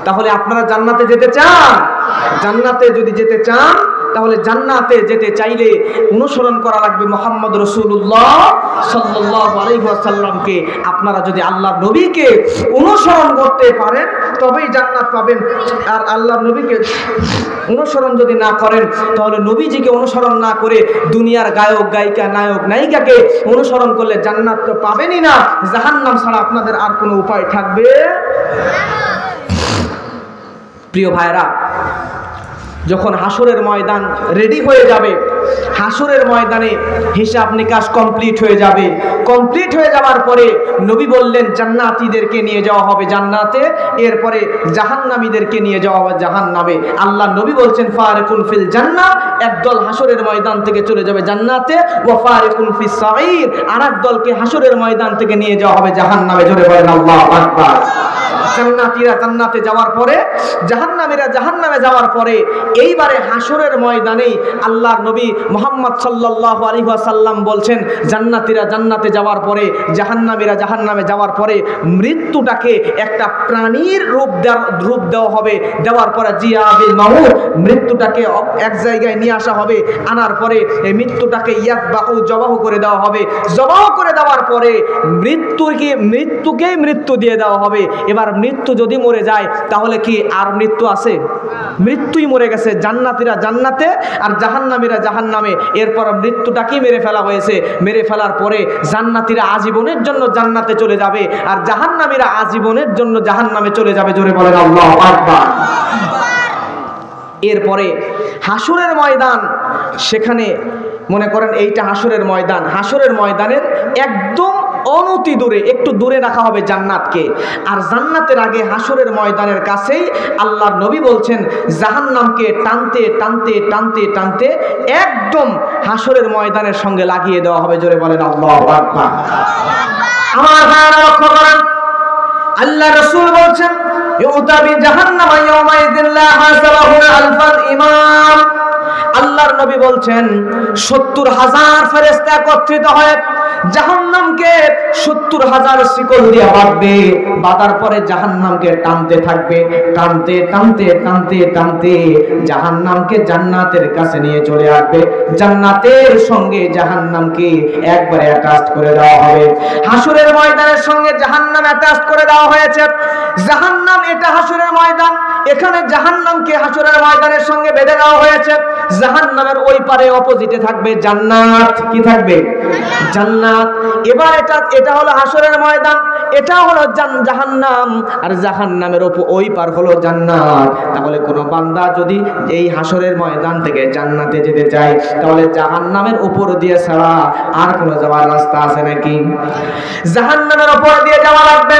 তাহলে আপনারা জান্নাতে যেতে চান? জান্নাতে যদি যেতে চান তাহলে জান্নাতে যেতে চাইলে অনুসরণ করা লাগবে মুহাম্মদ রাসূলুল্লাহ সাল্লাল্লাহু আলাইহি ওয়াসাল্লামকে। আপনারা যদি আল্লাহর নবীকে অনুসরণ করতে পারেন তবেই জান্নাত পাবেন। আর আল্লাহর নবীকে অনুসরণ যদি না করেন তাহলে নবীজিকে অনুসরণ না করে দুনিয়ার গায়ক গায়িকা নায়ক নায়িকাকে অনুসরণ করলে জান্নাত তো পাবেনই না, জাহান্নাম ছাড়া আপনাদের আর কোনো উপায় থাকবে। প্রিয় ভাইরা, যখন হাসরের ময়দান রেডি হয়ে যাবে, হাসরের ময়দানে হিসাব নিকাশ কমপ্লিট হয়ে যাবে, কমপ্লিট হয়ে যাওয়ার পরে নবী বললেন জান্নাতীদেরকে নিয়ে যাওয়া হবে জান্নাতে, এরপরে জাহান্নামীদেরকে নিয়ে যাওয়া হবে জাহান্নামে। আল্লাহ নবী বলছেন ফারিকুন ফিল জান্নাহ, একদল হাসরের ময়দান থেকে চলে যাবে জান্নাতে, ওয়া ফারিকুন ফিস সাঈর, আরেক দলকে হাসরের ময়দান থেকে নিয়ে যাওয়া হবে জাহান্নামে। জোরে বলেন আল্লাহু আকবার। জান্নাতীরা জান্নাতে যাওয়ার পরে, জাহান্নামীরা জাহান্নামে যাওয়ার পরে এইবারে হাসরের ময়দানে আল্লাহর নবী মুহাম্মদ সাল্লাল্লাহু আলাইহি ওয়াসাল্লাম বলছেন জান্নাতীরা জান্নাতে যাওয়ার পরে, জাহান্নামীরা জাহান্নামে যাওয়ার পরে মৃত্যুটাকে একটা প্রাণীর রূপ দেওয়া হবে। দেওয়ার পরে জিয়াবিল মাউত, মৃত্যুটাকে এক জায়গায় নিয়ে আসা হবে, আনার পরে এই মৃত্যুটাকে ইয়াতবাহু জবাহ করে দেওয়া হবে। জবাহ করে দেওয়ার পরে মৃত্যুকেই মৃত্যু দিয়ে দেওয়া হবে। এবার মৃত্যু যদি মরে যায় তাহলে কি আর মৃত্যু আছে? মৃত্যুই মরে গেছে। জান্নাতীরা জান্নাতে আর জাহান্নামীরা জাহান্নামে। এরপর মৃত্যুটাকেই মেরে ফেলা হয়েছে। মেরে ফেলার পরে জান্নাতীরা আজীবনের জন্য জান্নাতে চলে যাবে আর জাহান্নামীরা আজীবনের জন্য জাহান্নামে চলে যাবে। জোরে বলেন আল্লাহু আকবার। এরপরে হাসরের ময়দান, সেখানে মনে করেন এইটা হাসরের ময়দান, হাসরের ময়দানের একদম অনতি দূরে, একটু দূরে রাখা হবে জান্নাতকে। আর জান্নাতের আগে হাসরের ময়দানের কাছেই আল্লাহর নবী বলছেন জাহান্নামকে টানতে টানতে টানতে টানতে একদম হাসরের ময়দানের সঙ্গে লাগিয়ে দেওয়া হবে। জোরে বলেন আল্লাহু আকবার। আমার ভাইরা লক্ষ্য করেন, আল্লাহ রাসূল বলছেন ইউতাবি জাহান্নাম ইয়াউমাইযিন লা হাসাবাহু আলফাল ইমাম। আল্লাহর নবী বলছেন ৭০,০০০ ফেরেশতা একত্রিত হয়ে জাহান্নামকে ৭০,০০০ শিকল দিয়ে বাঁধবে। বাঁধার পরে জাহান্নামকে টানতে থাকবে, টানতে টানতে টানতে টানতে জাহান্নামকে জান্নাতের কাছে নিয়ে চলে আসবে। জান্নাতের সঙ্গে জাহান্নামকে একবারে অ্যাটাচ করে দেওয়া হবে। হাসরের ময়দানের সঙ্গে জাহান্নাম অ্যাটাচ করে দেওয়া হয়েছে। জাহান্নাম এটা হাসরের ময়দান, এখানে জাহান্নামকে হাসরের ময়দানের সঙ্গে বেঁধে দেওয়া হয়েছে। জাহান্নামের ওই পারে অপোজিটে থাকবে জান্নাত। কি থাকবে? জান্নাত। এবার এটা হলো হাসরের ময়দান, এটা হলো জাহান্নাম, আর জাহান্নামের ওই পার হলো জান্নাত। তাহলে কোনো বান্দা যদি এই হাসরের ময়দান থেকে জান্নাতে যেতে চায় তাহলে জাহান্নামের উপর দিয়ে ছাড়া আর কোনো যাওয়ার রাস্তা আছে নাকি? জাহান্নামের উপর দিয়ে যাওয়া লাগবে।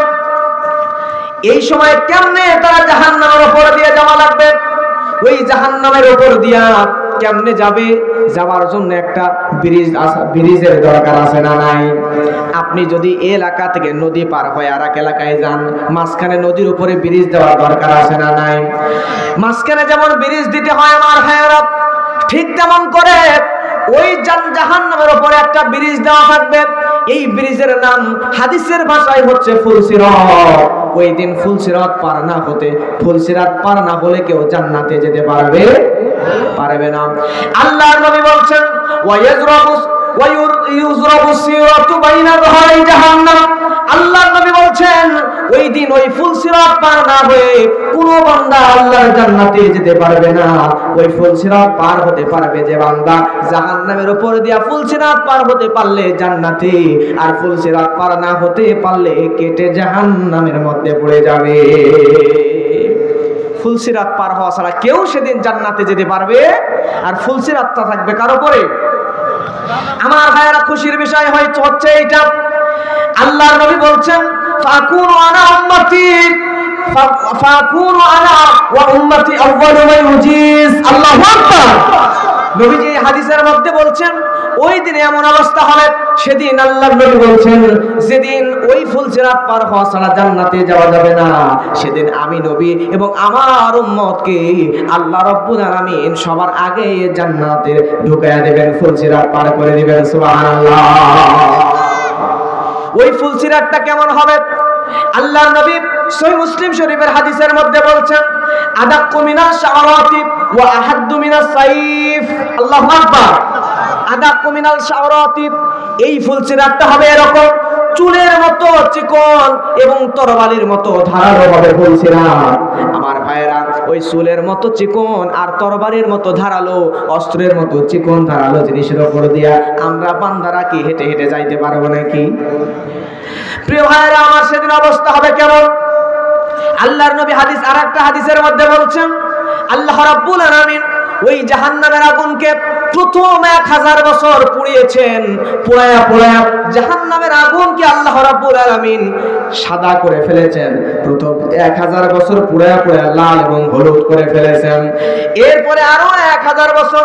এই সময় কেমনে তারা জাহান্নামের উপর দিয়ে যাওয়া লাগবে? ওই জাহান্নামের উপর দিয়া কেমনে যাবে? যাওয়ার জন্য একটা ব্রিজের দরকার আছে না নাই? আপনি যদি এলাকা থেকে নদী পার হয়ে আর এক এলাকায় যান, মাঝখানে নদীর উপরে ব্রিজ দেওয়ার দরকার আছে না নাই? মাঝখানে যেমন ব্রিজ দিতে হয় আমার ভাইয়েরা, ঠিক তেমন করে ওই জাহান্নামের উপরে একটা ব্রিজ দেওয়া থাকবে। এই ব্রিজের নাম হাদিসের ভাষায় হচ্ছে ফুলসিরাত। ওই দিন ফুলসিরাত পার না হলে কেউ জান্নাতে যেতে পারবে না। আল্লাহর নবী বলছেন ওয়ায়ুযরাবু সিরাতু বাইনা যাহরি জাহান্নাম। আল্লাহর নবী বলছেন ওই দিন ওই ফুলসিরাত পার না হয়ে কোনো বান্দা আল্লাহর জান্নাতে যেতে পারবে না। ওই ফুলসিরাত পার হতে পারবে যে বান্দা জাহান্নামের উপর দিয়া ফুলসিরাত পার হতে পারলে জান্নাতে, আর ফুলসিরাত পার না হতে পারলে কেটে জাহান্নামের মধ্যে পড়ে যাবে। ফুলসিরাত পার হওয়া ছাড়া কেউ সেদিন জান্নাতে যেতে পারবে, আর ফুলসিরাতটা থাকবে কার উপরে? আমার ভাইয়েরা, খুশির বিষয় হচ্ছে এইটা। আল্লাহর নবী বলছেন ফাকুনু আনা উম্মতি ফাকুনু আনা ওয়া উম্মতি আউয়ালু মান ইউজিজ। আল্লাহু আকবার। নবীজি হাদিসের মধ্যে বলছেন ওই দিনে এমন অবস্থা হবে, সেদিন আল্লাহর নবী বলছেন যেদিন ওই ফুলসিরাত পার হওয়া ছাড়া জান্নাতে যাওয়া যাবে না, সেদিন আমি নবী এবং আমার উম্মতকে আল্লাহ রাব্বুল আলামিন সবার আগে জান্নাতে ঢুকায়া দেবেন, ফুলসিরাত পার করে দিবেন। সুবহানাল্লাহ। ওই ফুলসিরাতটা কেমন হবে? আল্লাহর নবী সহিহ মুসলিম শরীফের হাদিসের মধ্যে বলছেন, আদাক্কু মিনাশ শাওরাতি ওয়া আহাদ্দু মিনাস সাইফ। আল্লাহু আকবার। আদাক্কু মিনাল শাওরাতি, এই ফুলসিরাতটা হবে এরকম চুলের মতো চিকন এবং তরবারির মতো ধারালো হবে ফুলসিরাত। আমার ভাইরা, ওই চুলের মতো চিকন আর তরবারির মতো ধারালো, অস্ত্রের মতো চিকন ধারালো জিনিসের উপর দিয়া আমরা বান্দারা কি হেঁটে হেঁটে যাইতে পারবো নাকি? প্রিয় ভাইরা আমার, সেদিন অবস্থা হবে কেমন? আল্লাহর নবী হাদিস, আরেকটা হাদিসের মধ্যে বলছেন, আল্লাহ রাব্বুল আলামিন ওই জাহান্নামের আগুনকে প্রথম 1000 বছর পুড়িয়েছেন। পোড়ায়া পোড়ায়া জাহান্নামের আগুনকে আল্লাহ রাব্বুল আলামিন সাদা করে ফেলেছেন। প্রথম 1000 বছর পোড়ায়া পোড়ায়া লাল এবং হলুদ করে ফেলেছেন। এরপরে আরো 1000 বছর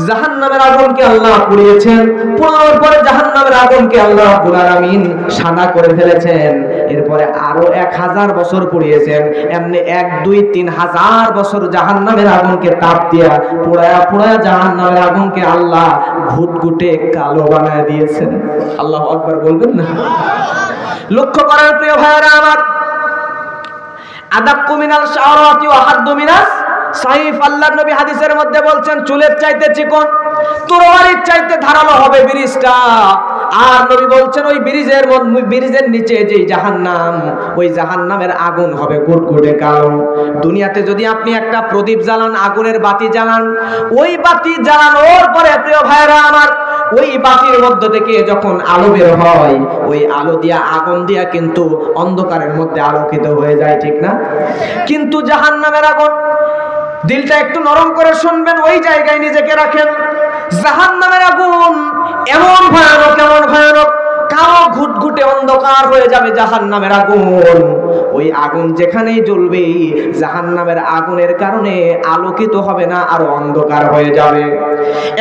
জাহান্নামের আগুনকে আল্লাহ পুড়িয়েছেন। পোড়ানোর পরে জাহান্নামের আগুনকে আল্লাহ রাব্বুল আলামিন সাদা করে ফেলেছেন। এরপরে আরো 1000 বছর পুড়িয়েছেন। এমনি 1, 2, 3000 বছর জাহান্নামের আগুনকে তাপ দিয়া পোড়ায়া পোড়ায়া জাহান্নামের আগুনকে আল্লাহ ঘুটঘুটে কালো বানায় দিয়েছেন। আল্লাহু আকবার বলবেন না? লক্ষ্য করার প্রিয় ভাইরা আমার, আদাক্কু মিনাল শাওরাতি ওয়া আহাদ্দু মিনাস সাইফ। আল্লাহর নবী হাদিসের মধ্যে বলছেন, চুলের চাইতে চিকন, তরবারির চাইতে ধারালো হবে ব্রিজটা। আর নবী বলছেন, ওই ব্রিজের নিচে যে জাহান্নাম, ওই জাহান্নামের আগুন হবে গুটগুটে কালো। দুনিয়াতে যদি আপনি একটা প্রদীপ জ্বালান, আগুনের বাতি জ্বালান, ওই বাতি জ্বালানোর পরে প্রিয় ভাইরা আমার, ওই বাতির মধ্য থেকে যখন আলো বের হয়, ওই আলো দিয়া, আগুন দিয়া কিন্তু অন্ধকারের মধ্যে আলোকিত হয়ে যায়, ঠিক না? কিন্তু জাহান্নামের আগুন, দিলটা একটু নরম করে শুনবেন, ওই জায়গায় নিজেকে রাখেন। জাহান্নামের আগুন এমন ভয়ানক, এমন ভয়ানক, কালো ঘুটঘুটে অন্ধকার হয়ে যাবে জাহান্নামের আগুন। ওই আগুন যেখানেই জ্বলবে, জাহান্নামের আগুনের কারণে আলোকিত হবে না, আরো অন্ধকার হয়ে যাবে।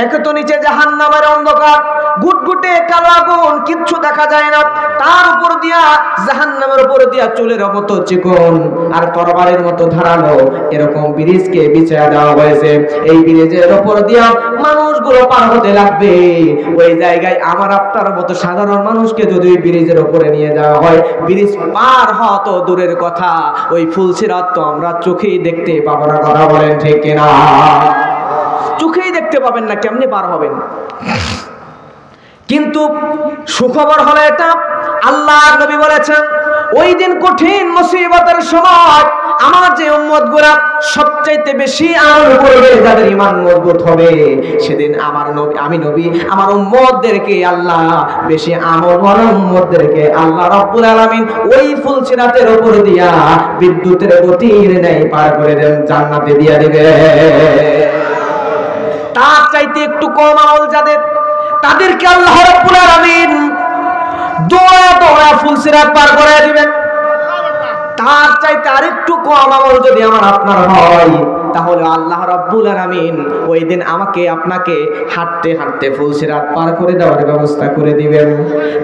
একে তো নিচে জাহান্নামের অন্ধকার, ঘুটঘুটে কালো আগুন, কিচ্ছু দেখা যায় না। তার উপর দিয়া, জাহান্নামের উপর দিয়া চুলের মতো চিকন আর তরবারির মতো ধারালো এরকম ব্রিজকে বিছায়া দেওয়া হয়েছে। এই ব্রিজের উপর দিয়া মানুষগুলো পার হতে লাগবে। ওই জায়গায় আমার আপনার মতো সাধারণ মানুষকে যদি ওই ব্রিজের উপরে নিয়ে যাওয়া হয়, ব্রিজ পার হওয়া তো দূরের কথা, ওই ফুলসিরাত তো আমরা চোখেই দেখতে পাবো না। কথা বলেন ঠিক কিনা? চোখেই দেখতে পাবেন না, কেমনে পার হবেন? কিন্তু সুখবর হলো এটা, আল্লাহর নবী বলেছেন, ওই দিন কঠিন মুসিবতের সময় আমার যে উম্মতগুলো সবচাইতে বেশি আমল করবে, যাদের ঈমান মজবুত হবে, সেদিন আমার নবী, আমি নবী, আমার উম্মতদেরকে আল্লাহ, বেশি আমলওয়ালা উম্মতদেরকে আল্লাহ রাব্বুল আলামিন ওই ফুলসিরাতের উপর দিয়া বিদ্যুতের গতির ন্যায় পার করে দেন, জান্নাতে দিয়া দিবে। তার চাইতে একটু কম আমল যাদের, তাদেরকে আল্লাহ রাব্বুল আলামিন দৌড়া দৌড়া ফুলসিরাত পার করে দিবেন। তার চাইতে আরেকটু কম আমল যদি আমার আপনার হয়, তাহলে আল্লাহ রাব্বুল আলামিন ওই দিন আমাকে আপনাকে হাঁটতে হাঁটতে ফুলসিরাত পার করে দেওয়ার ব্যবস্থা করে দিবেন।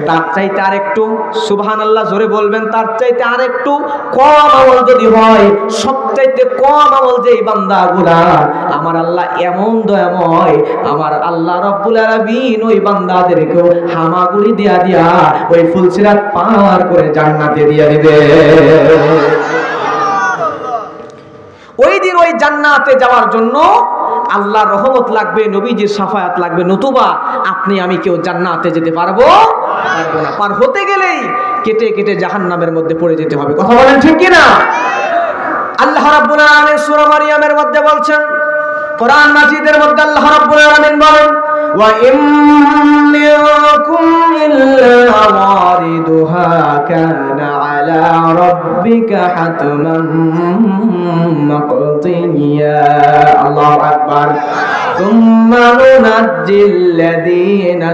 তার চাইতে আরেকটু, সুবহানাল্লাহ জোরে বলবেন, তার চাইতে আরেকটু কম আমল যদি হয়, সবচাইতে কম আমল যেই বান্দাগুলা, আমার আল্লাহ এমন দয়াময়, আমার আল্লাহ রাব্বুল আলামিন ওই বান্দাদেরকেও হামাগুড়ি দিয়া দিয়া ওই ফুলসিরাত পার করে জান্নাতে দিয়ে দিবে। ওই দিন ওই জান্নাতে যাওয়ার জন্য আল্লাহর রহমত লাগবে, নবীজির শাফায়াত লাগবে, নতুবা আপনি আমি কেউ জান্নাতে যেতে পারবো না। পার হতে গেলেই কেটে কেটে জাহান্নামের মধ্যে পড়ে যেতে হবে। কথা বলেন ঠিক কি না? আল্লাহ রাব্বুল আলামিন সূরা মারইয়ামের মধ্যে বলছেন, কোরআন মাজিদের মধ্যে আল্লাহ রাব্বুল আলামিন বলেন, ওয়া ইম্মিনকুম ইল্লা ওয়ারিদুহা কানা আলা রাব্বিকা হাতমান মাকদিয়া। আল্লাহু আকবার। সুম্মা নুনাজ্জিল্লাযীনা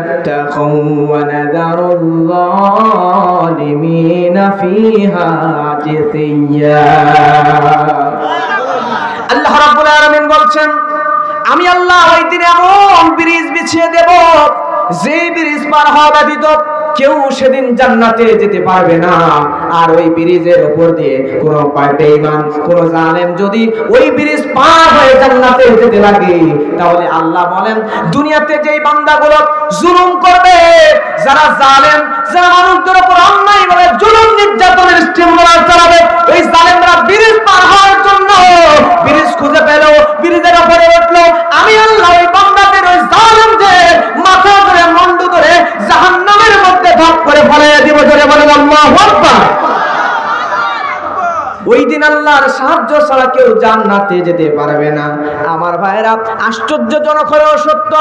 ইত্তাকাউ ওয়া নাযারুল-যালিমিনা ফীহা জিসিয়্যা। আল্লাহ রাব্বুল আলামিন বলছেন, আমি আল্লাহ ওই দিন এমন ব্রিজ বিছিয়ে দেব, যে ব্রিজ পার হওয়া ব্যতীত কেউ সেদিন জান্নাতে যেতে পারবে না। আর ওই ব্রিজের উপর দিয়ে কোনো বেঈমান, কোনো জালেম যদি ওই ব্রিজ পার হয়ে জান্নাতে যেতে লাগে, তাহলে আল্লাহ বলেন, দুনিয়াতে যেই বান্দাগুলো জুলুম করবে, যারা জালেম, যারা মানুষদের উপর অন্যায়ভাবে জুলুম নির্যাতনের স্টিমুলার চালাবে, ওই পৌঁছায় দিব। জোরে বলেন আল্লাহু আকবার। ওই দিন আল্লাহর সাহায্য ছাড়া কেউ জান্নাতে যেতে পারবে না। আমার ভাইরা, আশ্চর্যজনক হলেও সত্য,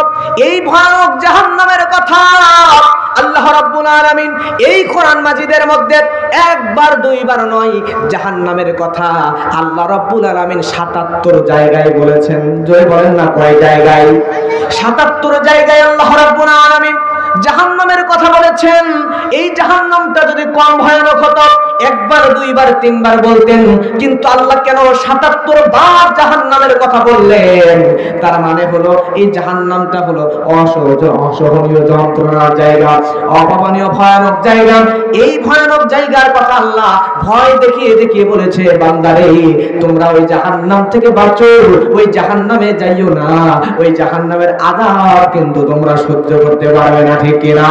এই ভয়ানক জাহান্নামের কথা আল্লাহ রাব্বুল আলামিন এই কোরআন মাজিদের মধ্যে একবার দুইবার নয়, জাহান্নামের কথা আল্লাহ রাব্বুল আলামিন ৭৭ জায়গায় বলেছেন। জোরে বলেন না কয় জায়গায়? ৭৭ জায়গায় আল্লাহ রাব্বুল আলামিন জাহান্নামের কথা বলেছেন। এই জাহান্নামটা যদি কম ভয়ানক হতো একবার দুইবার তিনবার বলতেন, কিন্তু আল্লাহ কেন ৭৭ বার জাহান্নামের কথা বললেন? তার মানে হলো এই জাহান্নামটা হলো অসহনীয় যন্ত্রণার জায়গা, অভাবনীয় ভয়ানক জায়গা। এই ভয়ানক জায়গার কথা আল্লাহ ভয় দেখিয়ে দেখিয়ে বলেছে, বান্দারে তোমরা ওই জাহান্নাম থেকে বাঁচো, ওই জাহান্নামে যাইও না, ওই জাহান্নামের আযাব কিন্তু তোমরা সহ্য করতে পারবে না, ঠিক কিনা?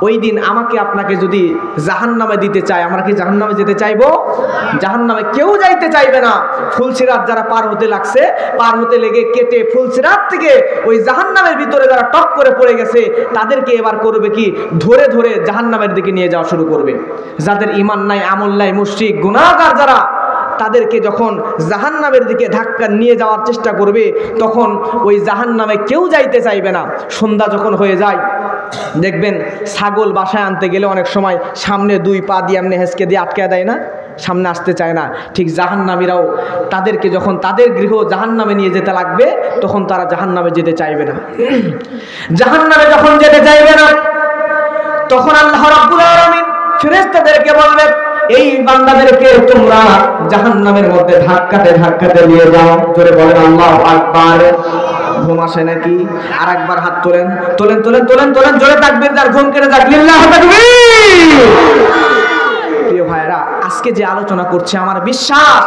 ওই দিন আমাকে আপনাকে যদি জাহান্নামে দিতে চায়, আমরা কি জাহান্নামে যেতে চাইবো? জাহান্নামে কেউ যাইতে চাইবে না। ফুলসিরাত যারা পার হতে লাগছে, পার হতে লেগে কেটে ফুলসিরাত থেকে ওই জাহান্নামের ভিতরে যারা টপ করে পড়ে গেছে, তাদেরকে এবার করবে কি, ধরে ধরে জাহান্নামের দিকে নিয়ে যাওয়া শুরু করবে। যাদের ঈমান নাই, আমল নাই, মুশরিক গুনাহগার যারা, তাদেরকে যখন জাহান্নামের দিকে ধাক্কা নিয়ে যাওয়ার চেষ্টা করবে, তখন ওই জাহান্নামে কেউ যাইতে চাইবে না। সন্ধ্যা যখন হয়ে যায়, দেখবেন ছাগল বাসায় আনতে গেলে অনেক সময় সামনে দুই পা দিয়ে এমনি হেঁচকে দিয়ে আটকে দেয় না, সামনে আসতে চায় না। ঠিক জাহান্নামীরাও তাদেরকে যখন তাদের গৃহ জাহান্নামে নিয়ে যেতে লাগবে, তখন তারা জাহান্নামে যেতে চাইবে না। জাহান্নামে যখন যেতে চাইবে না, তখন আল্লাহ রাব্বুল আলামিন ফেরেশতাদেরকে বলবে, এই বান্দাদেরকে তোমরা জাহান্নামের মধ্যে ধাক্কাতে ধাক্কাতে নিয়ে যাও। জোরে বলেন আল্লাহু আকবার। ঘুম আসে নাকি? আর একবার হাত তোলেন, তোলেন তোলেন তোলেন তোলেন, জোরে তাকবীর, যার ঘুম কেটে যাক, লিল্লাহু তাকবীর। প্রিয় ভাইরা, আজকে যে আলোচনা করছে, আমার বিশ্বাস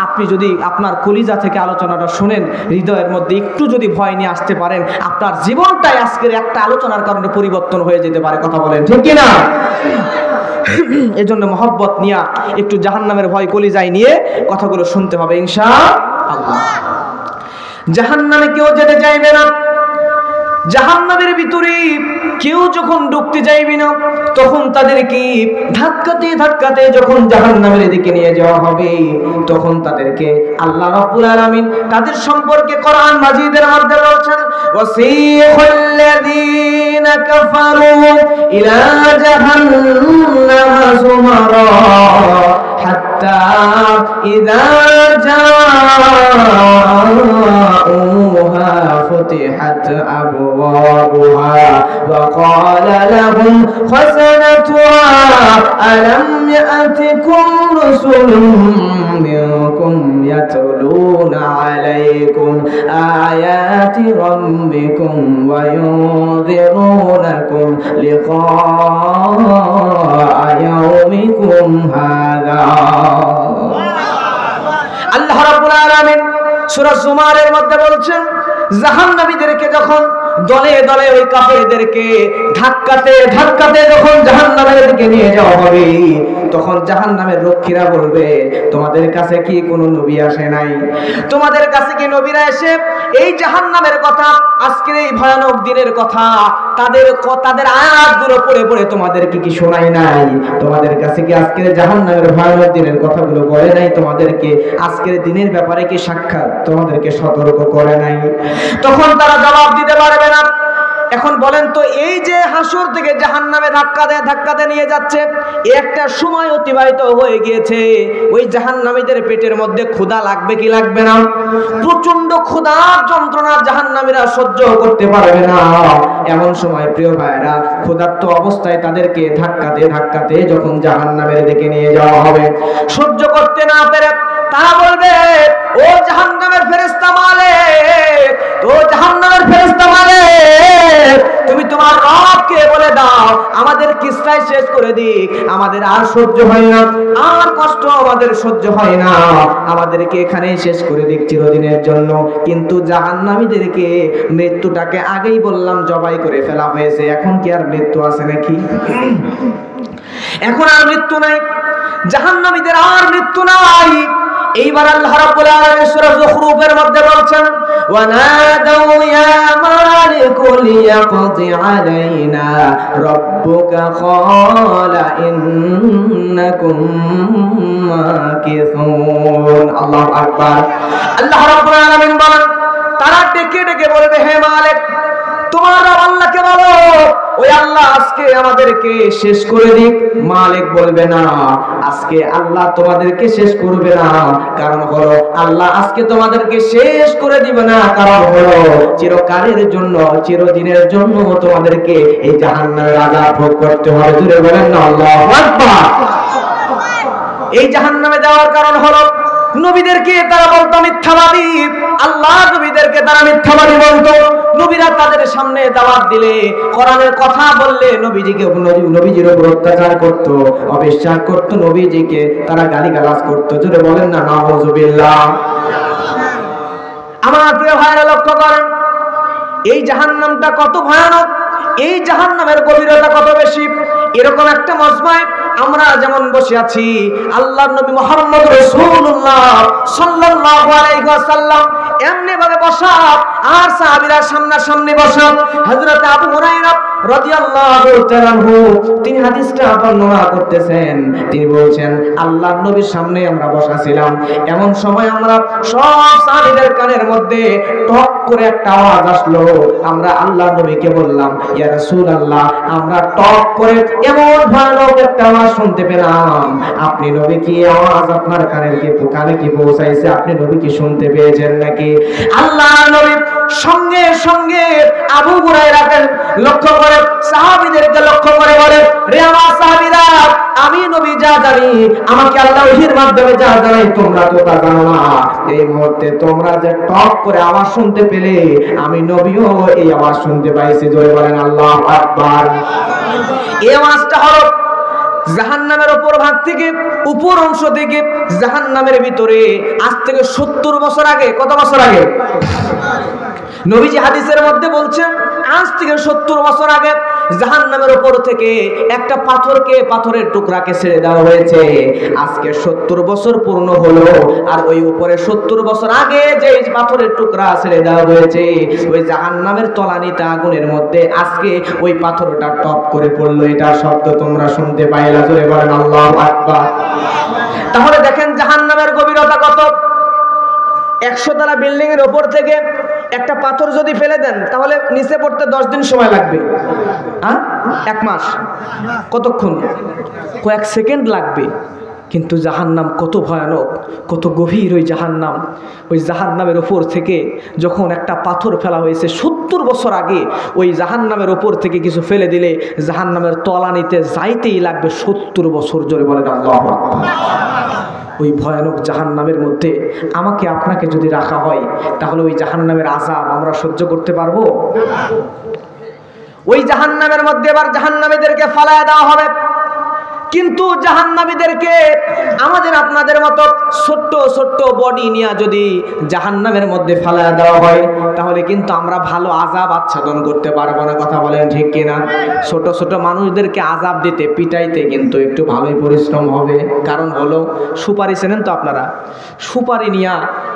আপনি যদি আপনার কলিজা থেকে আলোচনাটা শুনেন, হৃদয়ের মধ্যে একটু যদি ভয় নিয়ে আসতে পারেন, আপনার জীবনটাই আজকের একটা আলোচনার কারণে পরিবর্তন হয়ে যেতে পারে। কথা বলেন ঠিক কিনা? এজন্য মহব্বত নিয়ে একটু জাহান্নামের ভয় কলিজায় নিয়ে কথাগুলো শুনতে হবে ইনশাআল্লাহ। জাহান্নামে কেউ যেতে চাইবে না। জাহান্নামের ভিতরে কেউ যখন ঢুকতে চাইবে না, তখন তাদেরকে ধাক্কাতে ধাক্কাতে যখন জাহান্নামের দিকে নিয়ে যাওয়া হবে, তখন তাদেরকে আল্লাহ রাব্বুল আলামিন তাদের সম্পর্কে কোরআন মাজিদের মধ্যে বলছেন, ওয়াসিয়াল্লাযীনা কাফারু ইলা জাহান্নামা যুমারা হাত্তা ইযা জাউহা ফুতিহাত আবওয়াবুহা ওয়া ক্বালা লাহুম খাযানাতুহা আলাম ইয়াতিকুম রাসূলুম মিনকুম ইয়াতলুনা আলাইকুম আয়াতি রাব্বিকুম ওয়া ইউনযিরুনাকুম লিকা ইয়াউমিকুম হাযা। আল্লাহ রাব্বুল আলামিন সূরা জুমারের মধ্যে বলছেন, জাহান্নামীদেরকে যখন দলে দলে ওই কাফেরদেরকে ধাক্কাতে ধাক্কাতে যখন জাহান্নামের দিকে নিয়ে যাওয়া হবে, তখন জাহান্নামের রক্ষীরা বলবে, তোমাদের কাছে কি কোনো নবী আসে নাই? তোমাদের কাছে কি নবীরা এসে এই জাহান্নামের কথা, আজকের এই ভয়ানক দিনের কথা, তাদের আয়াতগুলো পড়ে পড়ে তোমাদেরকে কি শোনাই নাই? তোমাদের কাছে কি আজকের জাহান্নামের ভয়ানক দিনের কথাগুলো বলে নাই? তোমাদেরকে আজকের দিনের ব্যাপারে কি সাক্ষাৎ তোমাদেরকে সতর্ক করে নাই? তখন তারা জবাব দিতে পারবে না। এখন বলেন তো, এই যে হাসর থেকে জাহান্নামে ধাক্কাতে নিয়ে যাচ্ছে, একটা সময় অতিবাহিত হয়ে গিয়েছে, ওই জাহান্নামীদের পেটের মধ্যে ক্ষুধা লাগবে কি লাগবে না? প্রচন্ড ক্ষুধার যন্ত্রণা জাহান্নামীরা সহ্য করতে পারবে না। এমন সময় প্রিয় ভাইরা, ক্ষুধার্ত অবস্থায় তাদেরকে ধাক্কাতে ধাক্কাতে যখন জাহান্নামের দিকে নিয়ে যাওয়া হবে, সহ্য করতে না পেরে তারা বলবে, ও জাহান্নামের ফেরেশতা মালিক, ও জাহান্নামের ফেরেশতা মালিক, তুমি তোমার রবকে বলে দাও আমাদের কিস্তায় শেষ করে দিক, আমাদের আর সহ্য হয় না, আর কষ্ট আমাদের সহ্য হয় না, আমাদেরকে এখানেই শেষ করে দিক চিরদিনের জন্য। কিন্তু জাহান্নামীদেরকে মৃত্যুটাকে আগেই বললাম জবাই করে ফেলা হয়েছে, এখন কি আর মৃত্যু আছে নাকি? এখন আর মৃত্যু নাই, জাহান্নামীদের আর মৃত্যু নাই। এইবার আল্লাহ রাব্বুল আলামিন সূরা যুখরুফের মধ্যে বলছেন ওয়ানাদাউ ইয়া মালিকু লিয়াকদি আলাইনা রাব্বুকা ক্বালা ইন্নাকুম মাকিসুন। আল্লাহু আকবার। আল্লাহ রাব্বুল আলামিন বলেন, তারা ডেকে ডেকে বলবে, হে মালিক, তোমার রব আল্লাহকে বলো, ওই আল্লাহ আজকে আমাদেরকে শেষ করে দিক। মালিক বলবে, না, আজকে আল্লাহ তোমাদেরকে শেষ করবে না। কারণ হলো আল্লাহ আজকে তোমাদেরকে শেষ করে দিবে না, কারণ হলো চিরকালের জন্য, চিরদিনের জন্য তোমাদেরকে এই জাহান্নামের আযাব ভোগ করতে হবে। জোরে বলেন না আল্লাহু আকবার। এই জাহান্নামে যাওয়ার কারণ হলো নবীদেরকে তারা বলতো মিথ্যাবাদী, আল্লাহ নবীদেরকে তারা মিথ্যাবাদী বলতো। নবীরা তাদের সামনে দাওয়াত দিলে, কোরআনের কথা বললে নবীজিকে, নবীজির উপর অত্যাচার করত, অবিশ্বাস করত, নবীজিকে তারা গালিগালাজ করত। জোরে বলেন না নাউযুবিল্লাহ। আমার প্রিয় ভাইরা, লক্ষ্য করেন এই জাহান্নামটা কত ভয়ানক, এই জাহান্নামের গভীরতা কত বেশি। এরকম একটা মজমায় আমরা যেমন বসে আছি, আল্লাহর নবী মুহাম্মদ রাসূলুল্লাহ সাল্লাল্লাহু আলাইহি ওয়াসাল্লাম এমনি ভাবে বসা, আর সাহাবীরা সামনাসামনি বসা। হযরত আবু হুরায়রা রাদিয়াল্লাহু তাআলা আনহু তিনি হাদিসটা বর্ণনা করতেছেন। তিনি বলছেন, আল্লাহর নবীর সামনে আমরা বসা ছিলাম, এমন সময় আমরা সব সাহাবীদের কানের মধ্যে টক করে একটা আওয়াজ আসলো। আমরা আল্লাহর নবীকে বললাম, ইয়া রাসূলুল্লাহ, আমরা টক করে এমন ভয়ানক একটা আওয়াজ শুনতে পেলাম, আপনি নবী কি আওয়াজ আপনার কানে কি পৌঁছাইছে, আপনি নবী কি শুনতে পেয়েছেন নাকি? আল্লাহর নবী সঙ্গে সঙ্গে আবু হুরায়রাকে লক্ষ্য করে, সাহাবীদেরকে লক্ষ্য করে বলে, রে আমার সাহাবীরা, আমি নবী যা জানি, আমাকে আল্লাহ ওহীর মাধ্যমে যা জানাই তোমরা তো তা জানো না। এই মুহূর্তে তোমরা যে টক করে আওয়াজ শুনতে পেলে, আমি নবীও এই আওয়াজ শুনতে পাইছি। জোরে বলেন আল্লাহু আকবার। এই আওয়াজটা হলো জাহান্নামের উপর ভাগ থেকে, উপর অংশ থেকে জাহান্নামের ভিতরে আজ থেকে 70 বছর আগে, কত বছর আগে? নবীজি হাদিসের মধ্যে বলছেন, আজ থেকে 70 বছর আগে জাহান্নামের উপর থেকে একটা পাথরের টুকরাকে ছেড়ে দেওয়া হয়েছে। আজকে 70 বছর পূর্ণ হলো, আর ওই উপরে 70 বছর আগে যে পাথরের টুকরা ছেড়ে দেওয়া হয়েছে, ওই জাহান্নামের তলানিতে আগুনের মধ্যে আজকে ওই পাথরটা টপ করে পড়লো। এটা শব্দ তোমরা শুনতে পাইলা? জোরে বলেন আল্লাহু আকবার। তাহলে দেখেন জাহান্নামের গভীরতা কত। 100 তলা বিল্ডিং এর উপর থেকে একটা পাথর যদি ফেলে দেন, তাহলে নিচে পড়তে 10 দিন সময় লাগবে। 1 মাস? কতক্ষণ? কয়েক সেকেন্ড লাগবে। কিন্তু জাহান্নাম কত ভয়ানক, কত গভীর ওই জাহান্নাম। ওই জাহান্নামের ওপর থেকে যখন একটা পাথর ফেলা হয়েছে 70 বছর আগে, ওই জাহান্নামের ওপর থেকে কিছু ফেলে দিলে জাহান্নামের তলানিতে যাইতেই লাগবে 70 বছর। জোরে বলেন আল্লাহু আকবার। ওই ভয়ানক জাহান্নামের মধ্যে আমাকে আপনাকে যদি রাখা হয়, তাহলে ওই জাহান্নামের আযাব আমরা সহ্য করতে পারবো? ওই জাহান্নামের মধ্যে এবার জাহান্নামীদেরকে ফালায় দেওয়া হবে। কিন্তু জাহান্নামীদেরকে আমাদের আপনাদের মতো ছোট্ট ছোট্ট বডি নিয়ে যদি জাহান্নামের মধ্যে ফালায় দেওয়া হয়, তাহলে কিন্তু আমরা ভালো আযাব আচ্ছাদন করতে পারবো না। কথা বলেন ঠিক কিনা? ছোট ছোট মানুষদেরকে আযাব দিতে, পিটাইতে কিন্তু একটু ভালোই পরিশ্রম হবে। কারণ হলো সুপারি চেনেন তো আপনারা? সুপারি নিয়ে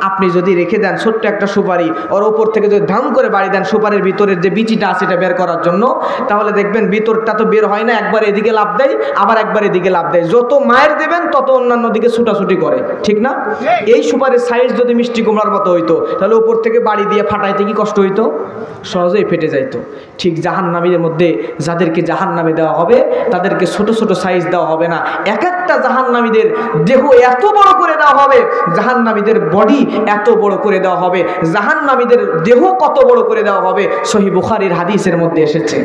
আপনি যদি রেখে দেন, ছোট্ট একটা সুপারি, ওর ওপর থেকে যদি ধাম করে বাড়ি দেন সুপারির ভিতরের যে বিচিটা আছে এটা বের করার জন্য, তাহলে দেখবেন ভিতরটা তো বের হয় না, একবার এদিকে লাফ দেয়, আবার একবার এদিকে লাফ দেয়। যত মায়ের দেবেন তত অন্যান্য দিকে ছুটাছুটি করে, ঠিক না? এই সুপারির সাইজ যদি মিষ্টি কুমড়ার মতো হইতো, তাহলে উপর থেকে বাড়ি দিয়ে ফাটাইতে কি কষ্ট হইতো? সহজেই ফেটে যাইতো। ঠিক জাহান্নামীদের মধ্যে যাদেরকে জাহান্নামে দেওয়া হবে, তাদেরকে ছোট ছোট সাইজ দেওয়া হবে না। এক একটা জাহান্নামীদের দেহ এত বড় করে দেওয়া হবে, জাহান্নামীদের বডি এত বড় করে দেওয়া হবে, জাহান্নামীদের দেহ কত বড় করে দেওয়া হবে, সহিহ বুখারীর হাদিসের মধ্যে এসেছে।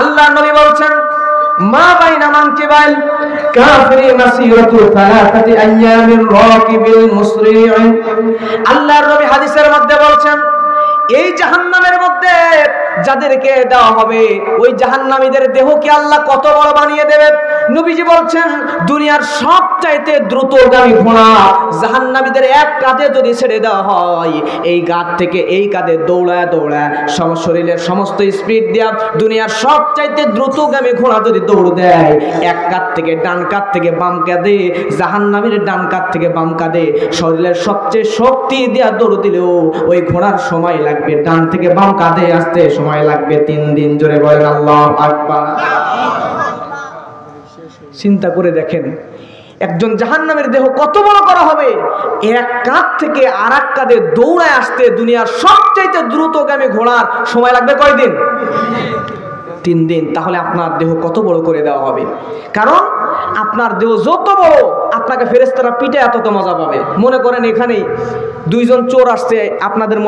আল্লাহর নবী বলছেন, মা বাইনা মানকিবাইল কাফিরি মাসিরাতু 3 আইয়ামিন রাকিবিল মুসরি'in। আল্লাহর নবী হাদিসের মধ্যে বলছেন, এই জাহান্নামের মধ্যে যাদেরকে দেওয়া হবে, ওই জাহান্নামীদের দেহকে আল্লাহ কত বড় বানিয়ে দেবে। নবীজি বলছেন দুনিয়ার সবচাইতে দ্রুতগামী ঘোড়া জাহান্নামীদের এক কাঁধে যদি ছেড়ে দেওয়া হয়, এই কাঁধ থেকে এই কাঁধে দৌড়ায় দৌড়ায় শরীরের সমস্ত স্পিড দেওয়া দুনিয়ার সবচাইতে দ্রুতগামী ঘোড়া যদি দৌড় দেয়, এক কাঁধ থেকে ডান কাঁধ থেকে বাম কাঁধে, জাহান্নামীর ডান কাঁধ থেকে বাম কাঁধে শরীরের সবচেয়ে শক্তি দেওয়া দৌড় দিলেও ওই ঘোড়ার সময় লাগবে ডান থেকে বাম কাঁধে আসতে সময় লাগবে 3 দিন। জোরে বলেন আল্লাহু আকবার। চিন্তা করে দেখেন একজন জাহান্নামের দেহ কত বড় করা হবে, এক কাঁধ থেকে আর এক কাঁধে দৌড়ায় আসতে দুনিয়ার সবচাইতে দ্রুতগামী ঘোড়ার সময় লাগবে কয়দিন? 3 দিন। তাহলে আপনার দেহ কত বড় করে দেওয়া হবে? কারণ আপনার দেহ যত বড় আপনাকে ফেরেশতারা পিঠে এত মজা পাবে। মনে করেন এখানেই 2 জন চোর আসছে আপনাদের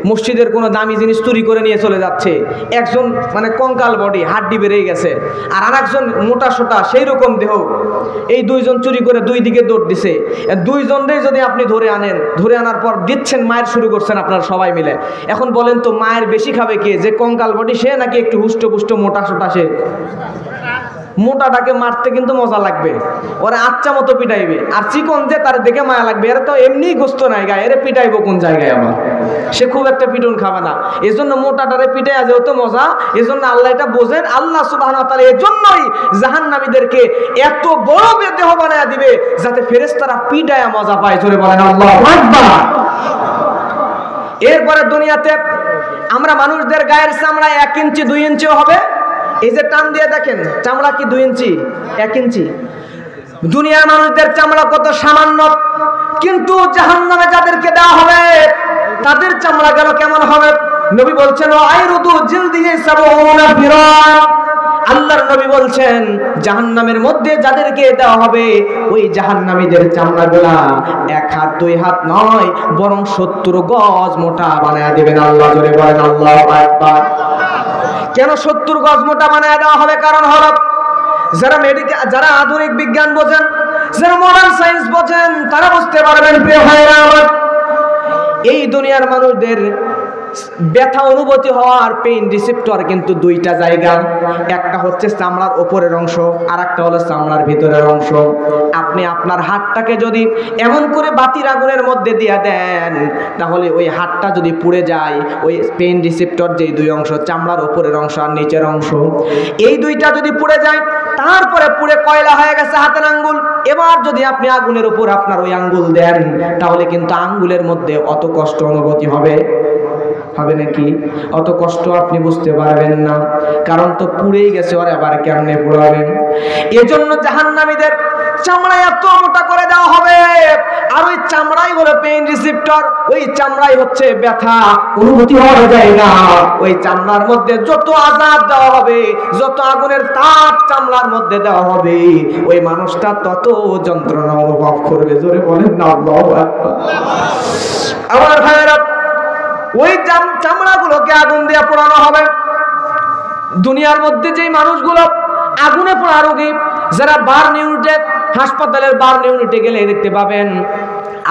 মসজিদের কোনো দামি জিনিস চুরি করে নিয়ে চলে যাচ্ছে। একজন মানে কঙ্কাল বডি, হাড্ডি বেড়ে গেছে, আর আরেকজন মোটা সোটা সেই রকম দেহ। এই 2 জন চুরি করে 2 দিকে দৌড় দিছে। 2 জনকেই যদি আপনি ধরে আনার পর দিচ্ছেন, মায়ের শুরু করছেন আপনারা সবাই মিলে। এখন বলেন তো মায়ের বেশি খাবে কে, যে কঙ্কাল বডি সে নাকি একটু হুষ্টপুষ্ট মোটা সোটা সে? মোটাটাকে মারতে কিন্তু মজা লাগবে, ওরা আচ্ছা মতো পিটাইবে। আর চিকন যে তার দেখে মায়া লাগবে, এরা তো এমনি গোস্ত নাই গায়ে, এরা পিটাইবো কোন জায়গায় আবার, সে খুব একটা পিটন খাবে না। এই জন্য মোটাটারে পিটাইয়া যেহেতু মজা, এই জন্য আল্লাহ এটা বোঝেন। আল্লাহ সুবহানাহু ওয়া তাআলা এই জন্যই জাহান্নামীদেরকে এত বড় দেহ বানায়া দিবে যাতে ফেরেশতারা পিটাইয়া মজা পায়। জোরে বলেন আল্লাহু আকবার। এরপরে দুনিয়াতে আমরা মানুষদের গায়ের চামড়া 1 ইঞ্চি 2 ইঞ্চিও হবে। এই যে টান দিয়ে দেখেন চামড়া কি 2 ইঞ্চি 1 ইঞ্চি? দুনিয়ার মানুষদের চামড়া কত সামান্য, কিন্তু জাহান্নামে যাদেরকে দেওয়া হবে তাদের চামড়া গেল কেমন হবে? নবী বলছেন আইরুদু জিলদিহি 70 ফিরান। আল্লাহর নবী বলছেন জাহান্নামের মধ্যে যাদেরকে দেওয়া হবে ওই জাহান্নামীদের চামড়াগুলা 1 হাত 2 হাত নয়, বরং 70 গজ মোটা বানায়া দিবেন আল্লাহ। জোরে বলেন আল্লাহু আকবার। কেন 70 গজ মোটা বানায় দেওয়া হবে? কারণ হলো যারা আধুনিক বিজ্ঞান বোঝেন, যারা মডার্ন সায়েন্স বোঝেন, তারা বুঝতে পারবেন প্রিয় ভাইরা আমার, এই দুনিয়ার মানুষদের ব্যথা অনুভূতি হওয়ার পেইন রিসেপ্টর কিন্তু 2টা জায়গা। একটা হচ্ছে চামড়ার উপরের অংশ, আর একটা হলো চামড়ার ভিতরের অংশ। আপনি আপনার হাতটাকে যদি এমন করে বাতির আগুনের মধ্যে দিয়ে দেন, তাহলে ওই হাতটা যদি পুড়ে যায়, ওই পেইন রিসেপ্টর যেই 2 অংশ, চামড়ার উপরের অংশ আর নিচের অংশ, এই 2টা যদি পুড়ে যায়, তারপরে পুড়ে কয়লা হয়ে গেছে হাতের আঙ্গুল। এবার যদি আপনি আগুনের উপর আপনার ওই আঙ্গুল দেন, তাহলে কিন্তু আঙ্গুলের মধ্যে অত কষ্ট অনুভূতি হবে নাকি? অত কষ্ট আপনি বুঝতে পারবেন না, কারণ তো পুড়েই গেছে, ওরা আবার কেমনে পোড়াবেন? এজন্য জাহান্নামীদের চামড়া এত মোটা করে দেওয়া হবে, আর ওই চামড়াই হলো পেইন রিসেপ্টর, ওই চামড়াই হচ্ছে ব্যথা অনুভূতি হওয়ার জায়গা। ওই চামড়ার মধ্যে যত আযাব দেওয়া হবে, যত আগুনের তাপ চামড়ার মধ্যে দেওয়া হবে, ওই মানুষটা তত যন্ত্রণা অনুভব করবে। জোরে বলেন না আল্লাহু আকবার। আমার ভাইয়েরা, ওই চামড়াগুলোকে আগুন দিয়ে পোড়ানো হবে। দুনিয়ার মধ্যে যেই মানুষগুলো আগুনে পোড়া রোগী, যারা বার্ন ইউনিটে, হাসপাতালের বার্ন ইউনিটে গেলে দেখতে পাবেন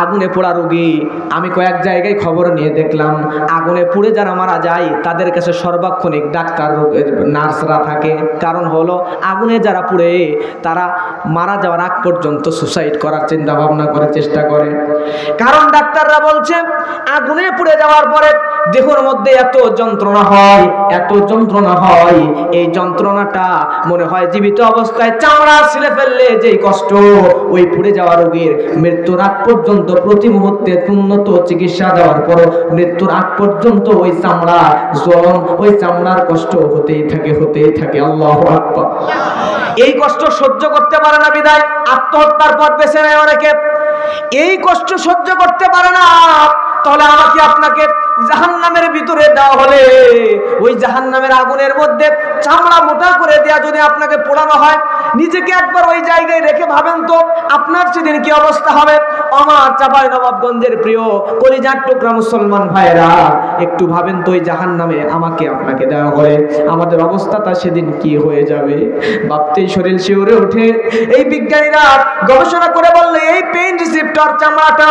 আগুনে পোড়া রোগী। আমি কয়েক জায়গায় খবর নিয়ে দেখলাম, আগুনে পুড়ে যারা মারা যায় তাদের কাছে সর্বক্ষণিক ডাক্তার নার্সরা থাকে। কারণ হলো আগুনে যারা পুড়ে তারা মারা যাওয়ার আগ পর্যন্ত সুসাইড করার চিন্তা ভাবনা করে, চেষ্টা করে। কারণ ডাক্তাররা বলছে আগুনে পুড়ে যাওয়ার পরে দেহের মধ্যে এত যন্ত্রণা হয়, এই যন্ত্রণাটা মনে হয় জীবিত অবস্থায় চামড়া ছিলে ফেললে যেই কষ্ট, ওই পুড়ে যাওয়া রোগীর মৃত্যুর আগ পর্যন্ত প্রতি মুহূর্তে উন্নত চিকিৎসা দেওয়ার পর মৃত্যুর আগ পর্যন্ত ওই চামড়া জ্বলন, ওই চামড়ার কষ্ট হতেই থাকে। আল্লাহু আকবার। এই কষ্ট সহ্য করতে পারে না বিদায় আত্মহত্যার পথ বেছে নেয় অনেকে। এই কষ্ট সহ্য করতে পারে না, তাহলে আমাকে আপনাকে জাহান্নামের ভিতরে দেওয়া হলে, ওই জাহান্নামের আগুনের মধ্যে চামড়া মোটা করে দেয়া যদি আপনাকে পোড়ানো হয়, নিজেকে একবার ওই জায়গায় রেখে ভাবেন তো আপনার সেদিন কি অবস্থা হবে। আমার চাঁপাইনবাবগঞ্জের প্রিয় কলিজার টুকরা মুসলমান ভাইরা, একটু ভাবেন তো ওই জাহান্নামে আমাকে আপনাকে দেওয়া হয়, আমাদের অবস্থাটা সেদিন কি হয়ে যাবে। ভাবতেই শরীর শিউরে ওঠে। এই বিজ্ঞানীরা গবেষণা করে বললে এই পেইন রিসেপ্টর চামড়াটা,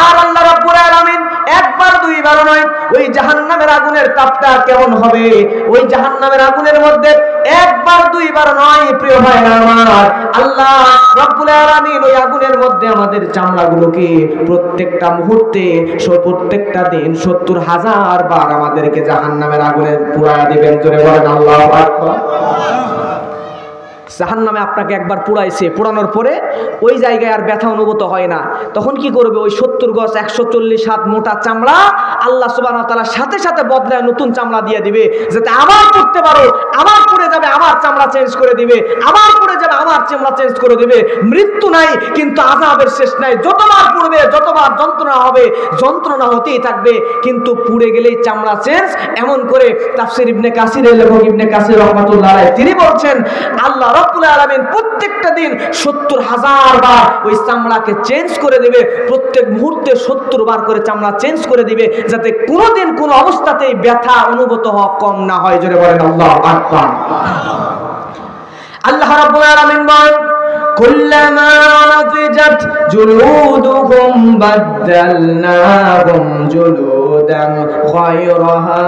আর আল্লাহ রাব্বুল আলামিন একবার 2 বার নয়, ওই জাহান্নামের আগুনের তাপটা কেমন হবে, ওই জাহান্নামের আগুনের মধ্যে একবার দুইবার নয় প্রিয় ভাইরা আমার, আল্লাহ রাব্বুল আলামিন ওই আগুনের মধ্যে আমাদের চামড়াগুলোকে প্রত্যেকটা মুহূর্তে প্রত্যেকটা দিন ৭০,০০০ বার আমাদেরকে জাহান্নামের আগুনে পোড়ায়া দিবেন। জোরে বলেন আল্লাহু আকবার। জাহান্নামে আপনাকে একবার পোড়াইছে, পোড়ানোর পরে ওই জায়গায় আর ব্যথা অনুভূত হয় না। তখন কি করবে? ওই ৭০ গজ ১৪০ হাত মোটা চামড়া আল্লাহ সুবহানাহু ওয়া তাআলা সাথে সাথে বদলায় নতুন চামড়া দিয়ে দিবে, যাতে আবার পড়তে পারো, আবার পড়ে যাবে, আবার চামড়া চেঞ্জ করে দিবে, আবার পড়ে যাবে, আবার চামড়া চেঞ্জ করে দিবে। মৃত্যু নাই, কিন্তু আযাবের শেষ নাই। যতবার পড়বে, যতবার যন্ত্রণা হবে, যন্ত্রণা হতেই থাকবে, কিন্তু পুড়ে গেলেই চামড়া চেঞ্জ। এমন করে তাফসীর ইবনে কাসিরের লেখক ইবনে কাসির রাহমাতুল্লাহ আলাইহি তিনি বলছেন, আল্লাহ রাব্বুল আলামিন প্রত্যেকটা দিন ৭০,০০০ বার ওই চামড়াকে চেঞ্জ করে দিবে। প্রত্যেক মুহূর্তে ৭০ বার করে চামড়া চেঞ্জ করে দিবে, যাতে কোনোদিন কোনো অবস্থাতেই ব্যথা অনুভূত হওয়া কম না হয়। জোরে বলেন আল্লাহু আকবার। আল্লাহ রাব্বুল আলামিন বলেন, কুল্লামা নাফিজাত জুলুদুহুম বাদদালনাহুম জুলুদান গায়রাহা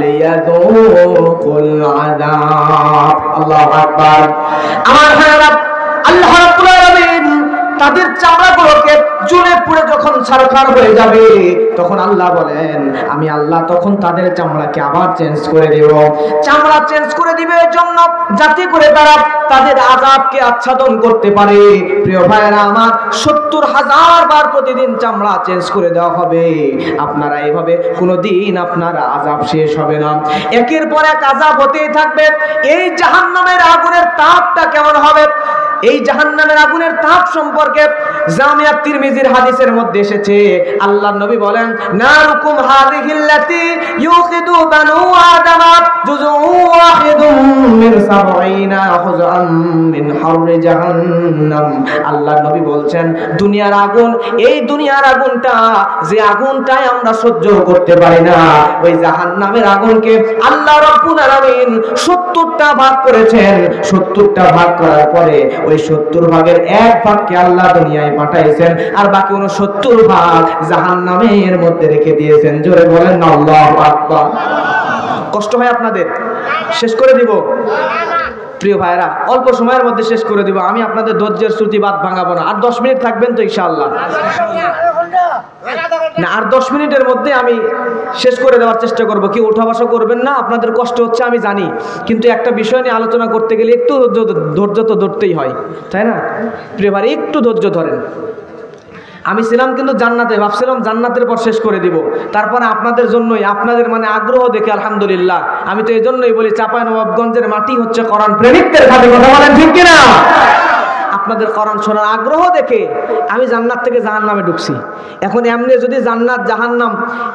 লিয়াযুকুল আযাব। আল্লাহু আকবার। আমার ভাইরা, আল্লাহ রাব্বুল আলামিন তাদের চামড়াগুলোকে জ্বলে পুড়ে যখন ছারখার হয়ে যাবে, তখন আল্লাহ বলেন, আমি আল্লাহ তখন তাদের চামড়াকে আবার চেঞ্জ করে দেব। চামড়া চেঞ্জ করে দিবে এর জন্য, যাতে করে তারা তাদের আযাবকে আচ্ছাদন করতে পারে। প্রিয় ভাইরা আমার, ৭০,০০০ বার প্রতিদিন চামড়া চেঞ্জ করে দেওয়া হবে। আপনারা এইভাবে কোনোদিন আপনার আযাব শেষ হবে না, একের পর এক আযাব হতেই থাকবে। এই জাহান্নামের আগুনের তাপটা কেমন হবে? এই জাহান্নামের আগুনের তাপ সম্পর্কে জামিয়া তিরমিজির হাদিসের মধ্যে এসেছে, আল্লাহর নবী বলেন, নারুকুম হাযিহিল্লাতী ইউকিদু বানু আদম জুজউ ওয়াহিদুম মিন ৭০ হুজআম মিন হাররি জাহান্নাম। আল্লাহর নবী বলছেন, দুনিয়ার আগুন, এই দুনিয়ার আগুনটা, যে আগুনটাই আমরা সহ্য করতে পারি না, ওই জাহান্নামের আগুনকে আল্লাহ রাব্বুল আলামিন ৭০টা ভাগ করেছেন। ৭০টা ভাগ করার পরে ওই ৭০ ভাগের ১ ভাগকে আল্লাহ দুনিয়ায় পাঠাইছেন, আর বাকি ৬৯ ভাগ জাহান্নামের মধ্যে রেখে দিয়েছেন। জোরে বলেন আল্লাহু আকবার। কষ্ট হয় আপনাদের? শেষ করে দিব প্রিয় ভাইরা, অল্প সময়ের মধ্যে শেষ করে দিব। আমি আপনাদের ধৈর্যের শ্রুতি বাদ ভাঙাবো না। আর ১০ মিনিট থাকবেন তো ইনশাআল্লাহ? না, আর ১০ মিনিটের মধ্যে আমি শেষ করে দেওয়ার চেষ্টা করব। কি ওঠা বসা করবেন না, আপনাদের কষ্ট হচ্ছে আমি জানি, কিন্তু একটা বিষয় নিয়ে আলোচনা করতে গেলে একটু ধৈর্য তো ধরতেই হয়, তাই না? প্রিয় ভাই, একটু ধৈর্য ধরেন। আমি ছিলাম কিন্তু জান্নাতে, ভাবছিলাম জান্নাতের পর শেষ করে দিব। তারপরে আপনাদের জন্যই, আপনাদের মানে আগ্রহ দেখে আলহামদুলিল্লাহ, আমি তো এই জন্যই বলি, চাঁপাইনবাবগঞ্জের মাটি হচ্ছে কোরআন প্রেমিকদের খাতে। কথা বলেন ঠিক কিনা? আপনাদের কোরআন শোনার আগ্রহ দেখে আমি জান্নাত থেকে জাহান্নামে ঢুকছি। এখন এমনি যদি জান্নাত জাহান্নাম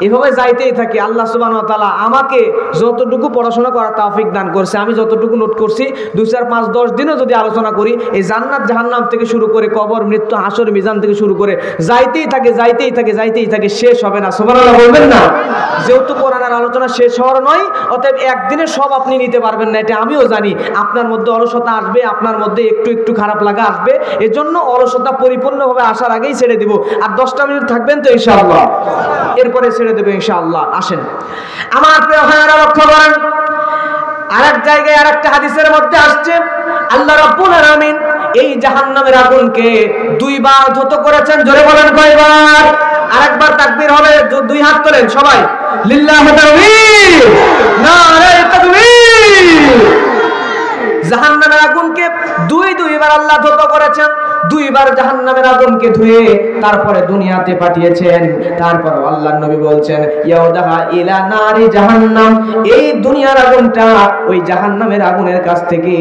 এভাবে যাইতেই থাকে, আল্লাহ সুবহানাহু ওয়া তাআলা আমাকে যতটুকু পড়াশোনা করার তৌফিক দান করছে, আমি যতটুকু নোট করছি, ২, ৪, ৫, ১০ দিনও যদি আলোচনা করি, এই জান্নাত জাহান্নাম থেকে শুরু করে কবর, মৃত্যু, হাসর, মিজান থেকে শুরু করে যাইতেই থাকে, যাইতেই থাকে, যাইতেই থাকে, শেষ হবে না। সুবহানাল্লাহ বলবেন না? যেহেতু কোরআনের আলোচনা শেষ হওয়ার নয়, অতএব একদিনে সব আপনি নিতে পারবেন না, এটা আমিও জানি। আপনার মধ্যে অলসতা আসবে, আপনার মধ্যে একটু একটু খারাপ লাগা আসবে, এজন্য অলসতা পরিপূর্ণভাবে আসার আগেই ছেড়ে দিব। আর ১০টা মিনিট থাকবেন তো ইনশাআল্লাহ? এরপরে ছেড়ে দেব ইনশাআল্লাহ। আসেন আমার প্রিয় ভাইরা, লক্ষ্য করেন, আরেক জায়গায় আরেকটা হাদিসের মধ্যে আসছে, আল্লাহ রাব্বুল আলামিন এই জাহান্নামের আগুনকে ২ বার ধৌত করেছেন। জোরে বলেন কয়বার? আরেকবার তাকবীর হবে, ২ হাত তোলেন সবাই, লিল্লাহি তাকবীর, নারে তাকবীর। জাহান্নামের আগুনকে ২ বার আল্লাহ ধৌত করেছেন। ২ বার জাহান্নামের আগুনকে ধুয়ে তারপরে দুনিয়াতে পাঠিয়েছেন। তারপর আল্লাহর নবী বলছেন, ইয়াউদাহা ইলা নারি জাহান্নাম, এই দুনিয়ার আগুনটা ওই জাহান্নামের আগুনের কাছ থেকে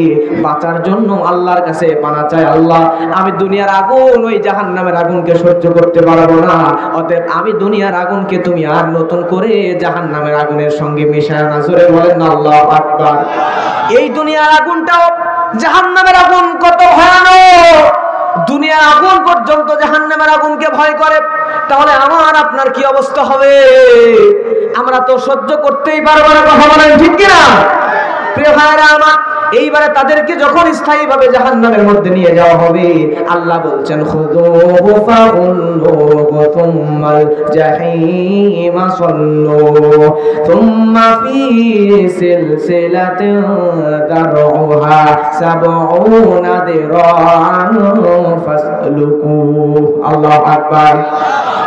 বাঁচার জন্য আল্লাহর কাছে পানা চায়, আল্লাহ আমি দুনিয়ার আগুন, ওই জাহান্নামের আগুনকে সহ্য করতে পারবো না, অতএব আমি দুনিয়ার আগুনকে তুমি আর নতুন করে জাহান্নামের আগুনের সঙ্গে মিশায় না। জোরে বলেন আল্লাহু আকবার। এই দুনিয়ার আগুনটাও জাহান্নামের আগুন কত ভয়ানক! দুনিয়ার আগুন পর্যন্ত জাহান্নামের আগুনকে ভয় করে, তাহলে আমার আপনার কি অবস্থা হবে? আমরা তো সহ্য করতেই পারবো না। কথা বলেন ঠিক কিনা? প্রিয় ভাইরা আমার, এইবারে তাদেরকে যখন স্থায়ীভাবে জাহান্নামের মধ্যে নিয়ে যাওয়া হবে, আল্লাহ বলছেন খুযুহু ফাগুল্লুহু থুম্মাল জাহিমা সাল্লু থুম্মা ফি সিলসিলাতিন দারউহা সাবউনা দিরাআন ফাসলুকু। আল্লাহু আকবার।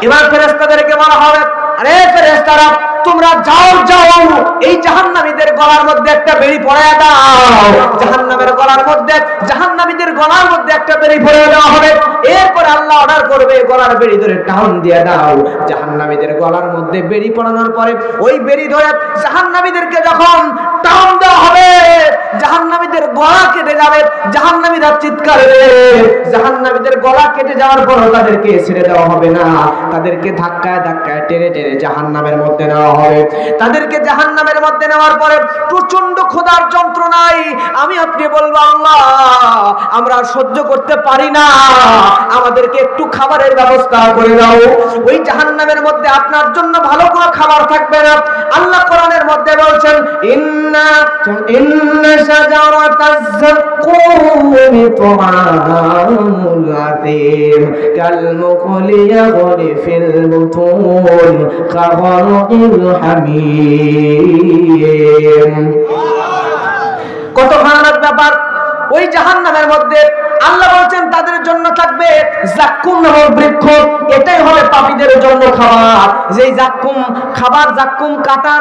এবার ফেরেশতাদেরকে বলা হবে, আরে ফেরেশতারা তোমরা যাও যাও, এই জাহান্নামীদের গলার মধ্যে একটা বেড়ি পরায়া দাও। জাহান্নামের গলার মধ্যে, জাহান্নামীদের গলার মধ্যে একটা বেড়ি পরায়া দেওয়া হবে। এরপর আল্লাহ অর্ডার করবে, গলার বেড়ি ধরে টান দিয়ে দাও। জাহান্নামীদের গলার মধ্যে বেড়ি পরানোর পরে ওই বেড়ি ধরে জাহান্নামীদেরকে যখন টান দেওয়া হবে, জাহান্নামীদের গলা কেটে যাবে। জাহান্নামীরা চিৎকার দেবে। জাহান্নামীদের গলা কেটে যাওয়ার পর তাদেরকে ছেড়ে দেওয়া হবে না, তাদেরকে ধাক্কায় ধাক্কায় টেনে টেনে জাহান্নামের মধ্যে নেওয়া হবে। তাদেরকে জাহান্নামের মধ্যে নেওয়ার পরে প্রচন্ড ক্ষুধার যন্ত্রণায় আমি আপনি বলবো, আল্লাহ আমরা সহ্য করতে পারি না, আমাদেরকে একটু খাবারের ব্যবস্থা করে দাও। ওই জাহান্নামের মধ্যে আপনার জন্য ভালো কোনো খাবার থাকবে না। আল্লাহ কোরআনের মধ্যে বলছেন, ইন্না শাজারাতাজ যাকুমি তুআমুল আযীম কাল মুখলি ইয়াগলি ফিল বুতুন কাগলিল হামীম। কত ভয়ানক ব্যাপার! ওই জাহান্নামের মধ্যে আল্লাহ বলছেন তাদের জন্য থাকবে জাক্কুম নামক বৃক্ষ। এটাই হবে পাপীদের জন্য খাবার। যেই জাক্কুম খাবার, জাক্কুম কাঁটা,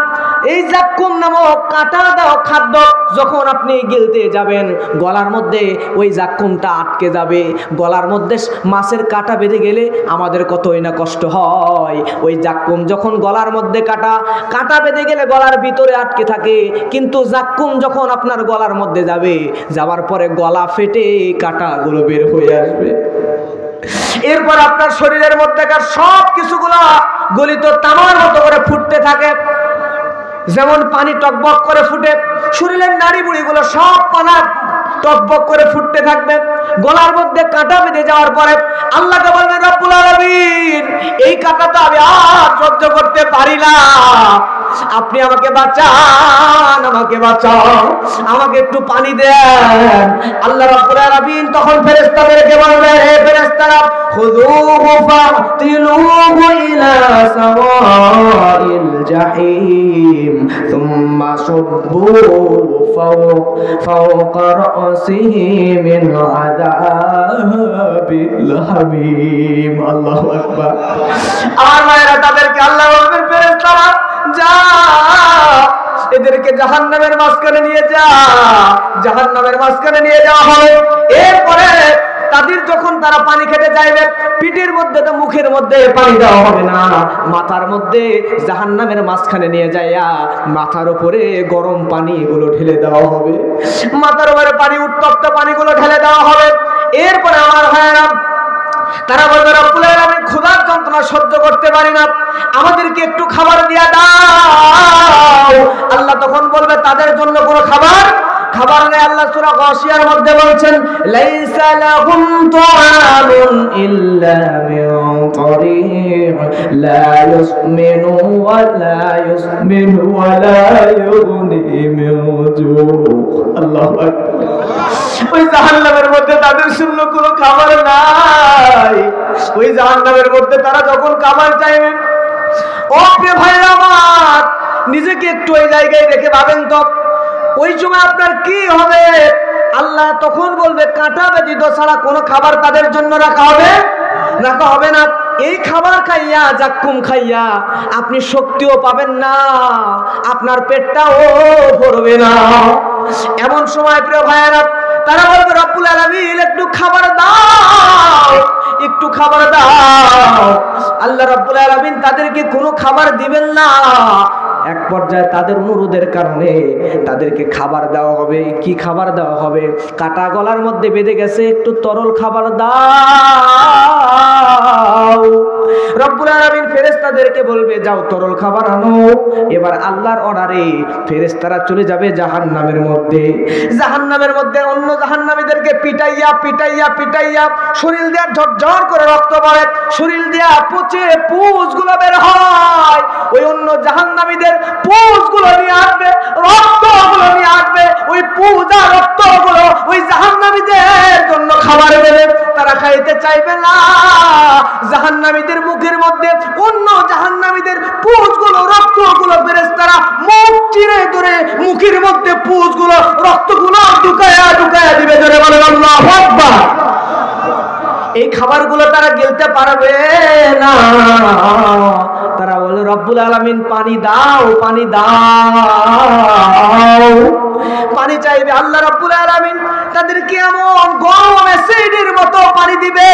এই জাক্কুম নামক কাঁটা দেওয়া খাদ্য যখন আপনি গিলতে যাবেন, গলার মধ্যে ওই জাক্কুমটা আটকে যাবে। গলার মধ্যে মাছের কাঁটা বেঁধে গেলে আমাদের কতই না কষ্ট হয়। ওই জাক্কুম যখন গলার মধ্যে কাঁটা বেঁধে গেলে গলার ভিতরে আটকে থাকে, কিন্তু জাক্কুম যখন আপনার গলার মধ্যে যাবে, যাওয়ার পরে গলা ফেটে কাঁটাগুলো বের হয়ে আসবে। এরপর আপনার শরীরের মধ্যেকার সব কিছুগুলো গলিত তামার মতো করে ফুটতে থাকে। যেমন পানি টকবক করে ফুটে, শরীরের নাড়ি বুড়িগুলো সব পানা টকবক করে ফুটতে থাকবে। গলার মধ্যে কাঁটা বেঁধে যাওয়ার পরে আল্লাহকে বলবেন, রব্বুল আলামিন এই কাঁটা তো আমি আর সহ্য করতে পারি না, আপনি আমাকে বাঁচান, আমাকে বাঁচাও, আমাকে একটু পানি দেন। আল্লাহ রাব্বুল আলামিন তখন ফেরেশতাদেরকে বলবেন, হে ফেরেশতারা খুযুহু ফাতিলুহু ইলা সাওয়াইল জাহিম সুম্মা সুব্বু ফাওকা রাসিহি মিন আযাবিল হামীম। আল্লাহু আকবার। আমার মায়েরা, তাদেরকে আল্লাহ বলবেন, ফেরেশতারা যা এদেরকে জাহান্নামের মাঝখানে নিয়ে যা। জাহান্নামের মাঝখানে নিয়ে যাওয়া হবে। এরপরে তাদের যখন তারা পানি খেতে চাইবে, পিঠের মধ্যে তো মুখের মধ্যে পানি দেওয়া হবে না, মাথার মধ্যে জাহান্নামের মাঝখানে নিয়ে যাইয়া মাথার উপরে গরম পানিগুলো ঢেলে দেওয়া হবে। মাথার উপরে পানি, উত্তপ্ত পানিগুলো ঢেলে দেওয়া হবে। এরপরে আমার ভাইয়েরা, তারা বলবে, রব্বুল আলামিন ক্ষুধার যন্ত্রণা সহ্য করতে পারি না, আমাদেরকে একটু খাবার দিয়া দাও। আল্লাহ তখন বলবে তাদের জন্য কোনো খাবার নেই। আল্লাহ সূরা গাশিয়ার মধ্যে বলছেন, লাইসা লাহুম তুআমুন ইল্লা মিন তারিক লা ইউসমিনু ওয়া লা ইউসমিনু ওয়া লা ইউগনি মিন জু। আল্লাহু আকবার। ওই জাহান্নামের মধ্যে তাদের জন্য কোনো খাবার নাই। ওই জাহান্নামের মধ্যে তারা যখন খাবার চাইবে, ও প্রিয় ভাইরা আমার, নিজেকে একটু ওই জায়গায় রেখে ভাবেন তো, ওই সময় আপনার কি হবে? আল্লাহ তখন বলবে, কাঁটা ব্যতীত ছাড়া কোনো খাবার তাদের জন্য রাখা হবে না। এই খাবার খাইয়া, জাক্কুম খাইয়া আপনি শক্তিও পাবেন না, আপনার পেটটাও ভরবে না। এমন সময় প্রিয় ভাইয়েরা, তারা বলবে, রব্বুল আলামিন একটু খাবার দাও, একটু খাবার দাও। আল্লাহ রাব্বুল আলামিন তাদেরকে কোনো খাবার দিবেন না। এক পর্যায়ে তাদের অনুরোধের কারণে তাদেরকে খাবার দেওয়া হবে। কি খাবার দেওয়া হবে? কাটা গলার মধ্যে বেঁধে গেছে, একটু তরল খাবার দাও। রব্বুল আলামিন ফেরেশতাদেরকে বলবে, যাও তরল খাবার আনো। এবার আল্লাহর অর্ডারে ফেরেশতারা চলে যাবে জাহান্নামের মধ্যে। জাহান্নামের মধ্যে অন্য জাহান্নামীদেরকে নবীদেরকে পিটাইয়া পিটাইয়া পিটাইয়া শরীর দিয়ে ঝরঝর করে রক্ত পড়ে, শরীর দিয়ে পচে পুঁজগুলো বের হয়। ওই অন্য জাহান্নামীদের পুঁজগুলো নিয়ে আসবে, রক্তগুলো নিয়ে আসবে, ওই পুঁজ আর রক্তগুলো ওই জাহান্নামীদের জন্য খাবার দেবে। তারা খাইতে চাইবে না। জাহান্নামীদের মুখের মধ্যে অন্য জাহান্নামীদের পুঁজগুলো রক্তগুলো ফেরেশতারা মুখ চিরে ধরে মুখের মধ্যে পুঁজগুলো রক্তগুলো ঢুকায়া ঢুকায়া দিবে। ধরে বলেন আল্লাহু আকবার। এই খাবারগুলো তারা গিলতে পারবে না। তারা বলে রব্বুল আলামিন পানি দাও, পানি দাও। পানি চাইবে, আল্লাহ রব্বুল আলামিন তাদেরকে এমন গরম অ্যাসিডের মতো পানি দিবে।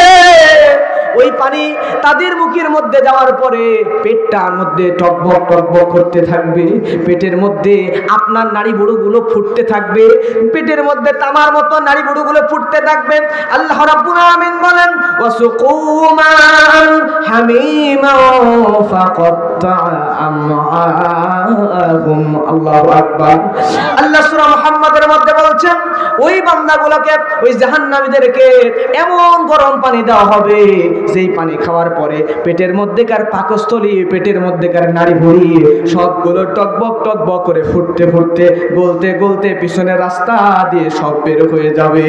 ওই পানি তাদের মুখের মধ্যে যাওয়ার পরে পেটটার মধ্যে টকবক টকবক করতে থাকবে, পেটের মধ্যে আপনার নাড়ি বুড়োগুলো ফুটতে থাকবে, পেটের মধ্যে তামার মতো নাড়ি বুড়োগুলো ফুটতে থাকবে। আল্লাহ রাব্বুল আলামিন বলেন ওয়াসুকুমান হামিমা ফাকাত্তা আমআহুম। আল্লাহু আকবার। আল্লাহ সূরা মুহাম্মাদের মধ্যে বলছেন ওই বান্দাগুলোকে, ওই জাহান্নামীদেরকে এমন গরম পানি দেওয়া হবে যেই পানি খাওয়ার পরে পেটের মধ্যেকার পাকস্থলী, পেটের মধ্যেকার নাড়ি ভুঁড়ি সবগুলো টকবক টকবক করে ফুটতে ফুটতে গলতে গলতে পিছনের রাস্তা দিয়ে সব বের হয়ে যাবে।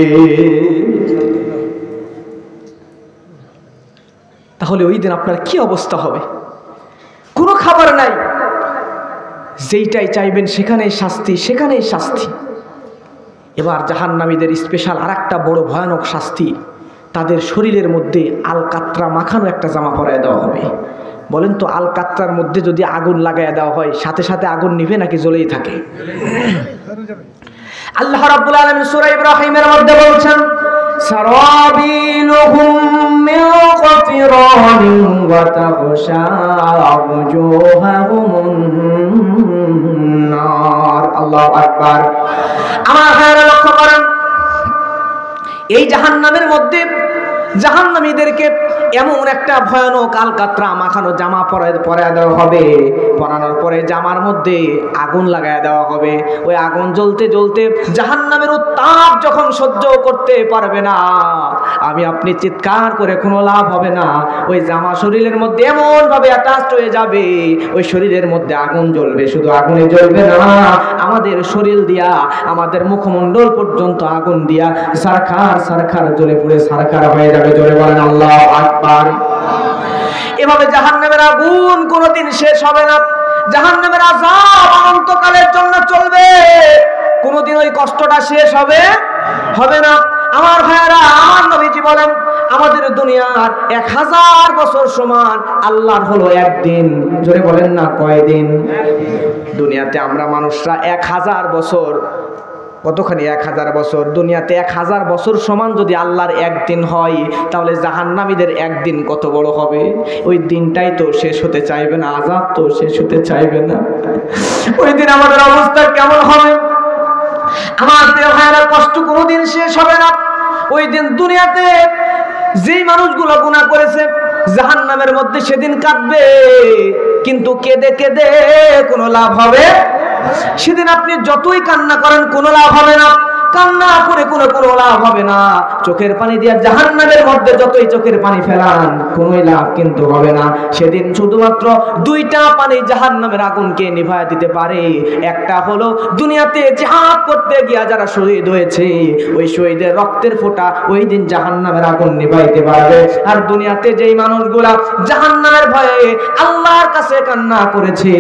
তাহলে ওই দিন আপনার কি অবস্থা হবে? কোনো খাবার নাই, যেইটাই চাইবেন সেখানেই শাস্তি, সেখানেই শাস্তি। এবার জাহান্নামীদের স্পেশাল আরেকটা বড় ভয়ানক শাস্তি, তাদের শরীরের মধ্যে আলকাত্রা মাখানো একটা জামা পরায় দেওয়া হবে। বলেন তো, আলকাত্রার মধ্যে যদি আগুন লাগায় দেওয়া হয় সাথে সাথে আগুন নিভে নাকি জ্বলেই থাকে? আল্লাহ রাব্বুল আলামিন সূরা ইব্রাহিমের মধ্যে বলছেন সারাবিলুহুম মিন কাতিরানিন ওয়া তাগশা ওয়ুজুহাহুম নার। আল্লাহু আকবার। আমার ভাইরা লক্ষ্য করেন, এই জাহান্নামের মধ্যে জাহান্নামীদেরকে এমন একটা ভয়ানক আলকাত্রা মাখানো জামা পরায় দেওয়া হবে। পরানোর পরে জামার মধ্যে আগুন লাগায় দেওয়া হবে। ওই আগুন জ্বলতে জ্বলতে জাহান্নামের উত্তাপ যখন সহ্য করতে পারবে না, আমি আপনি চিৎকার করে কোনো লাভ হবে না। ওই জামা শরীরের মধ্যে এমন ভাবে অ্যাটাচড হয়ে যাবে, ওই শরীরের মধ্যে আগুন জ্বলবে। শুধু আগুনে জ্বলবে না, আমাদের শরীর দিয়া, আমাদের মুখমণ্ডল পর্যন্ত আগুন দিয়া সারখার সারখার জ্বলে পুড়ে সারখার হয়ে যাবে। জোরে বলেন আল্লাহু আকবার। এভাবে জাহান্নামের আগুন কোনোদিন শেষ হবে না। জাহান্নামের আযাব অনন্তকালের জন্য চলবে, কোনোদিন ওই কষ্টটা শেষ হবে না। আমার ভাইয়েরা, আমার নবীজি বলেন আমাদের দুনিয়ার 1000 বছর সমান আল্লাহর হলো একদিন। জোরে বলেন না, কয়দিন? দুনিয়াতে আমরা মানুষরা 1000 বছর, কতখানি 1000 বছর? দুনিয়াতে 1000 বছর সমান যদি আল্লাহর একদিন হয়, তাহলে জাহান্নামীদের একদিন কত বড় হবে? ওই দিনটাই তো শেষ হতে চাইবে না, আযাব তো শেষ হতে চাইবে না। ওই দিন আমাদের অবস্থা কেমন হবে? আমার প্রিয় ভাইরা, কষ্ট কোনোদিন শেষ হবে না। ওই দিন দুনিয়াতে যেই মানুষগুলো গুনাহ করেছে জাহান্নামের মধ্যে সেদিন কাঁদবে, কিন্তু কেঁদে কেঁদে কোনো লাভ হবে? সেদিন আপনি যতই কান্না করেন কোনো লাভ হবে না, কান্না করে কোনো লাভ হবে না। চোখের পানি দিয়ে জাহান্নামের মধ্যে যতই চোখের পানি ফেলান কোনো লাভ কিন্তু হবে না। সেদিন শুধুমাত্র 2টা পানি জাহান্নামের আগুনকে নিভায় দিতে পারে। একটা হলো দুনিয়াতে জিহাদ করতে গিয়া যারা শহীদ হয়েছে, ওই শহীদের রক্তের ফোঁটা ওই দিন জাহান্নামের আগুন নিভাইতে পারবে। আর দুনিয়াতে যেই মানুষগুলা জাহান্নামের ভয়ে আল্লাহর কাছে কান্না করেছে,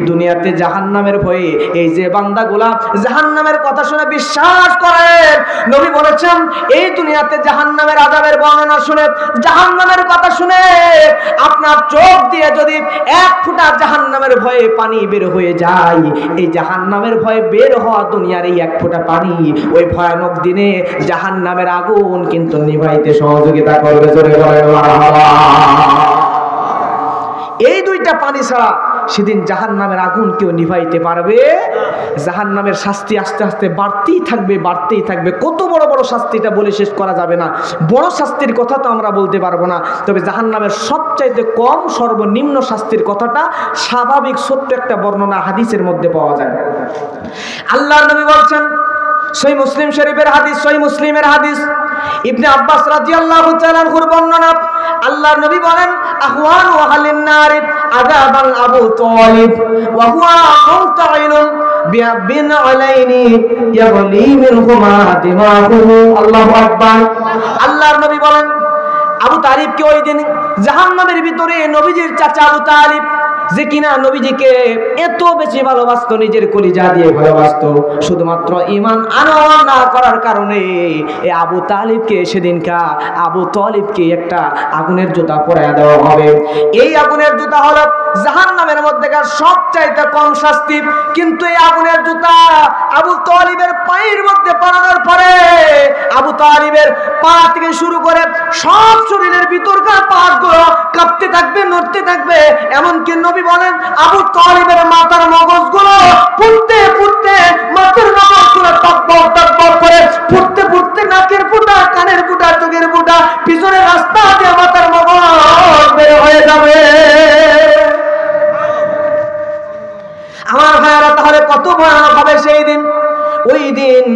দুনিয়াতে জাহান্নামের ভয়ে এই যে বান্দাগুলা জাহান্নামের কথা শুনে বিশ্বাস করেন, নবী বলেছেন এই দুনিয়াতে জাহান্নামের আযাবের বর্ণনা শুনে, জাহান্নামের কথা শুনে আপনার চোখ দিয়ে যদি 1 ফোঁটা জাহান্নামের ভয়ে পানি বের হয়ে যায়, এই জাহান্নামের ভয়ে বের হওয়া দুনিয়ার এই 1 ফোঁটা পানি ওই ভয়ানক দিনে জাহান্নামের আগুন কিন্তু নিভাইতে সহযোগিতা করবে। জোরে বলেন আল্লাহ। এই 2টা পানি ছাড়া সেদিন জাহান্নামের আগুন কেউ নিভাইতে পারবে? জাহান্নামের শাস্তি আস্তে আস্তে বাড়তেই থাকবে, বাড়তেই থাকবে। কত বড় বড় শাস্তিটা বলে শেষ করা যাবে না। বড় শাস্তির কথা তো আমরা বলতে পারবো না, তবে জাহান্নামের সবচাইতে কম সর্বনিম্ন শাস্তির কথাটা স্বাভাবিক সত্য একটা বর্ণনা হাদিসের মধ্যে পাওয়া যায়। আল্লাহর নবী বলছেন সহিহ মুসলিম শরীফের হাদিস, সহিহ মুসলিমের হাদিস, ইবনে আব্বাস রাদিয়াল্লাহু তাআলা আনহুর বর্ণনা, আল্লাহর নবী বলেন, আহওয়ানু আহলিন নার আযাবান আবু তালিব ওয়া হুয়া মুনতাইলুন বিন আলাইনি ইয়াগলি মিনহুমা দিমাগুহু। আল্লাহু আকবার। আল্লাহর নবী বলেন, আবু তালিবকে ওই দিন জাহান্নামের ভিতরে নবীজির চাচা আবু তালিব, যে কিনা নবীজিকে এত বেশি ভালোবাসতো, নিজের কলিজা দিয়ে ভালোবাসতো, শুধুমাত্র ঈমান আনয়ন না করার কারণে এই আবু তালিবকে সেদিনকা আবু তালিবকে একটা আগুনের জুতা পরায়া দেওয়া হবে। এই আগুনের জুতা হলো জাহান্নামের মধ্যেকার সবচাইতে কম শাস্তি, কিন্তু এই আগুনের জুতা আবু তালিবের পায়ের মধ্যে পরানোর পরে আবু তালিবের পা থেকে শুরু করে সব শরীরের ভিতরকার পাগুলো কাঁপতে থাকবে, নড়তে থাকবে। এমনকি নবী বলেন, আবু তালিবের মাথার মগজগুলো ফুটতে ফুটতে, মাথার মগজগুলো টকবক টকবক করে ফুটতে ফুটতে, নাকের ফুটা, কানের ফুটা, চোখের ফুটা, পিছনের রাস্তা দিয়ে মাথার মগজ বের হয়ে যাবে। আমার ভাইয়ারা, তাহলে কত ভয়ানক হবে সেই দিন। ওই দিন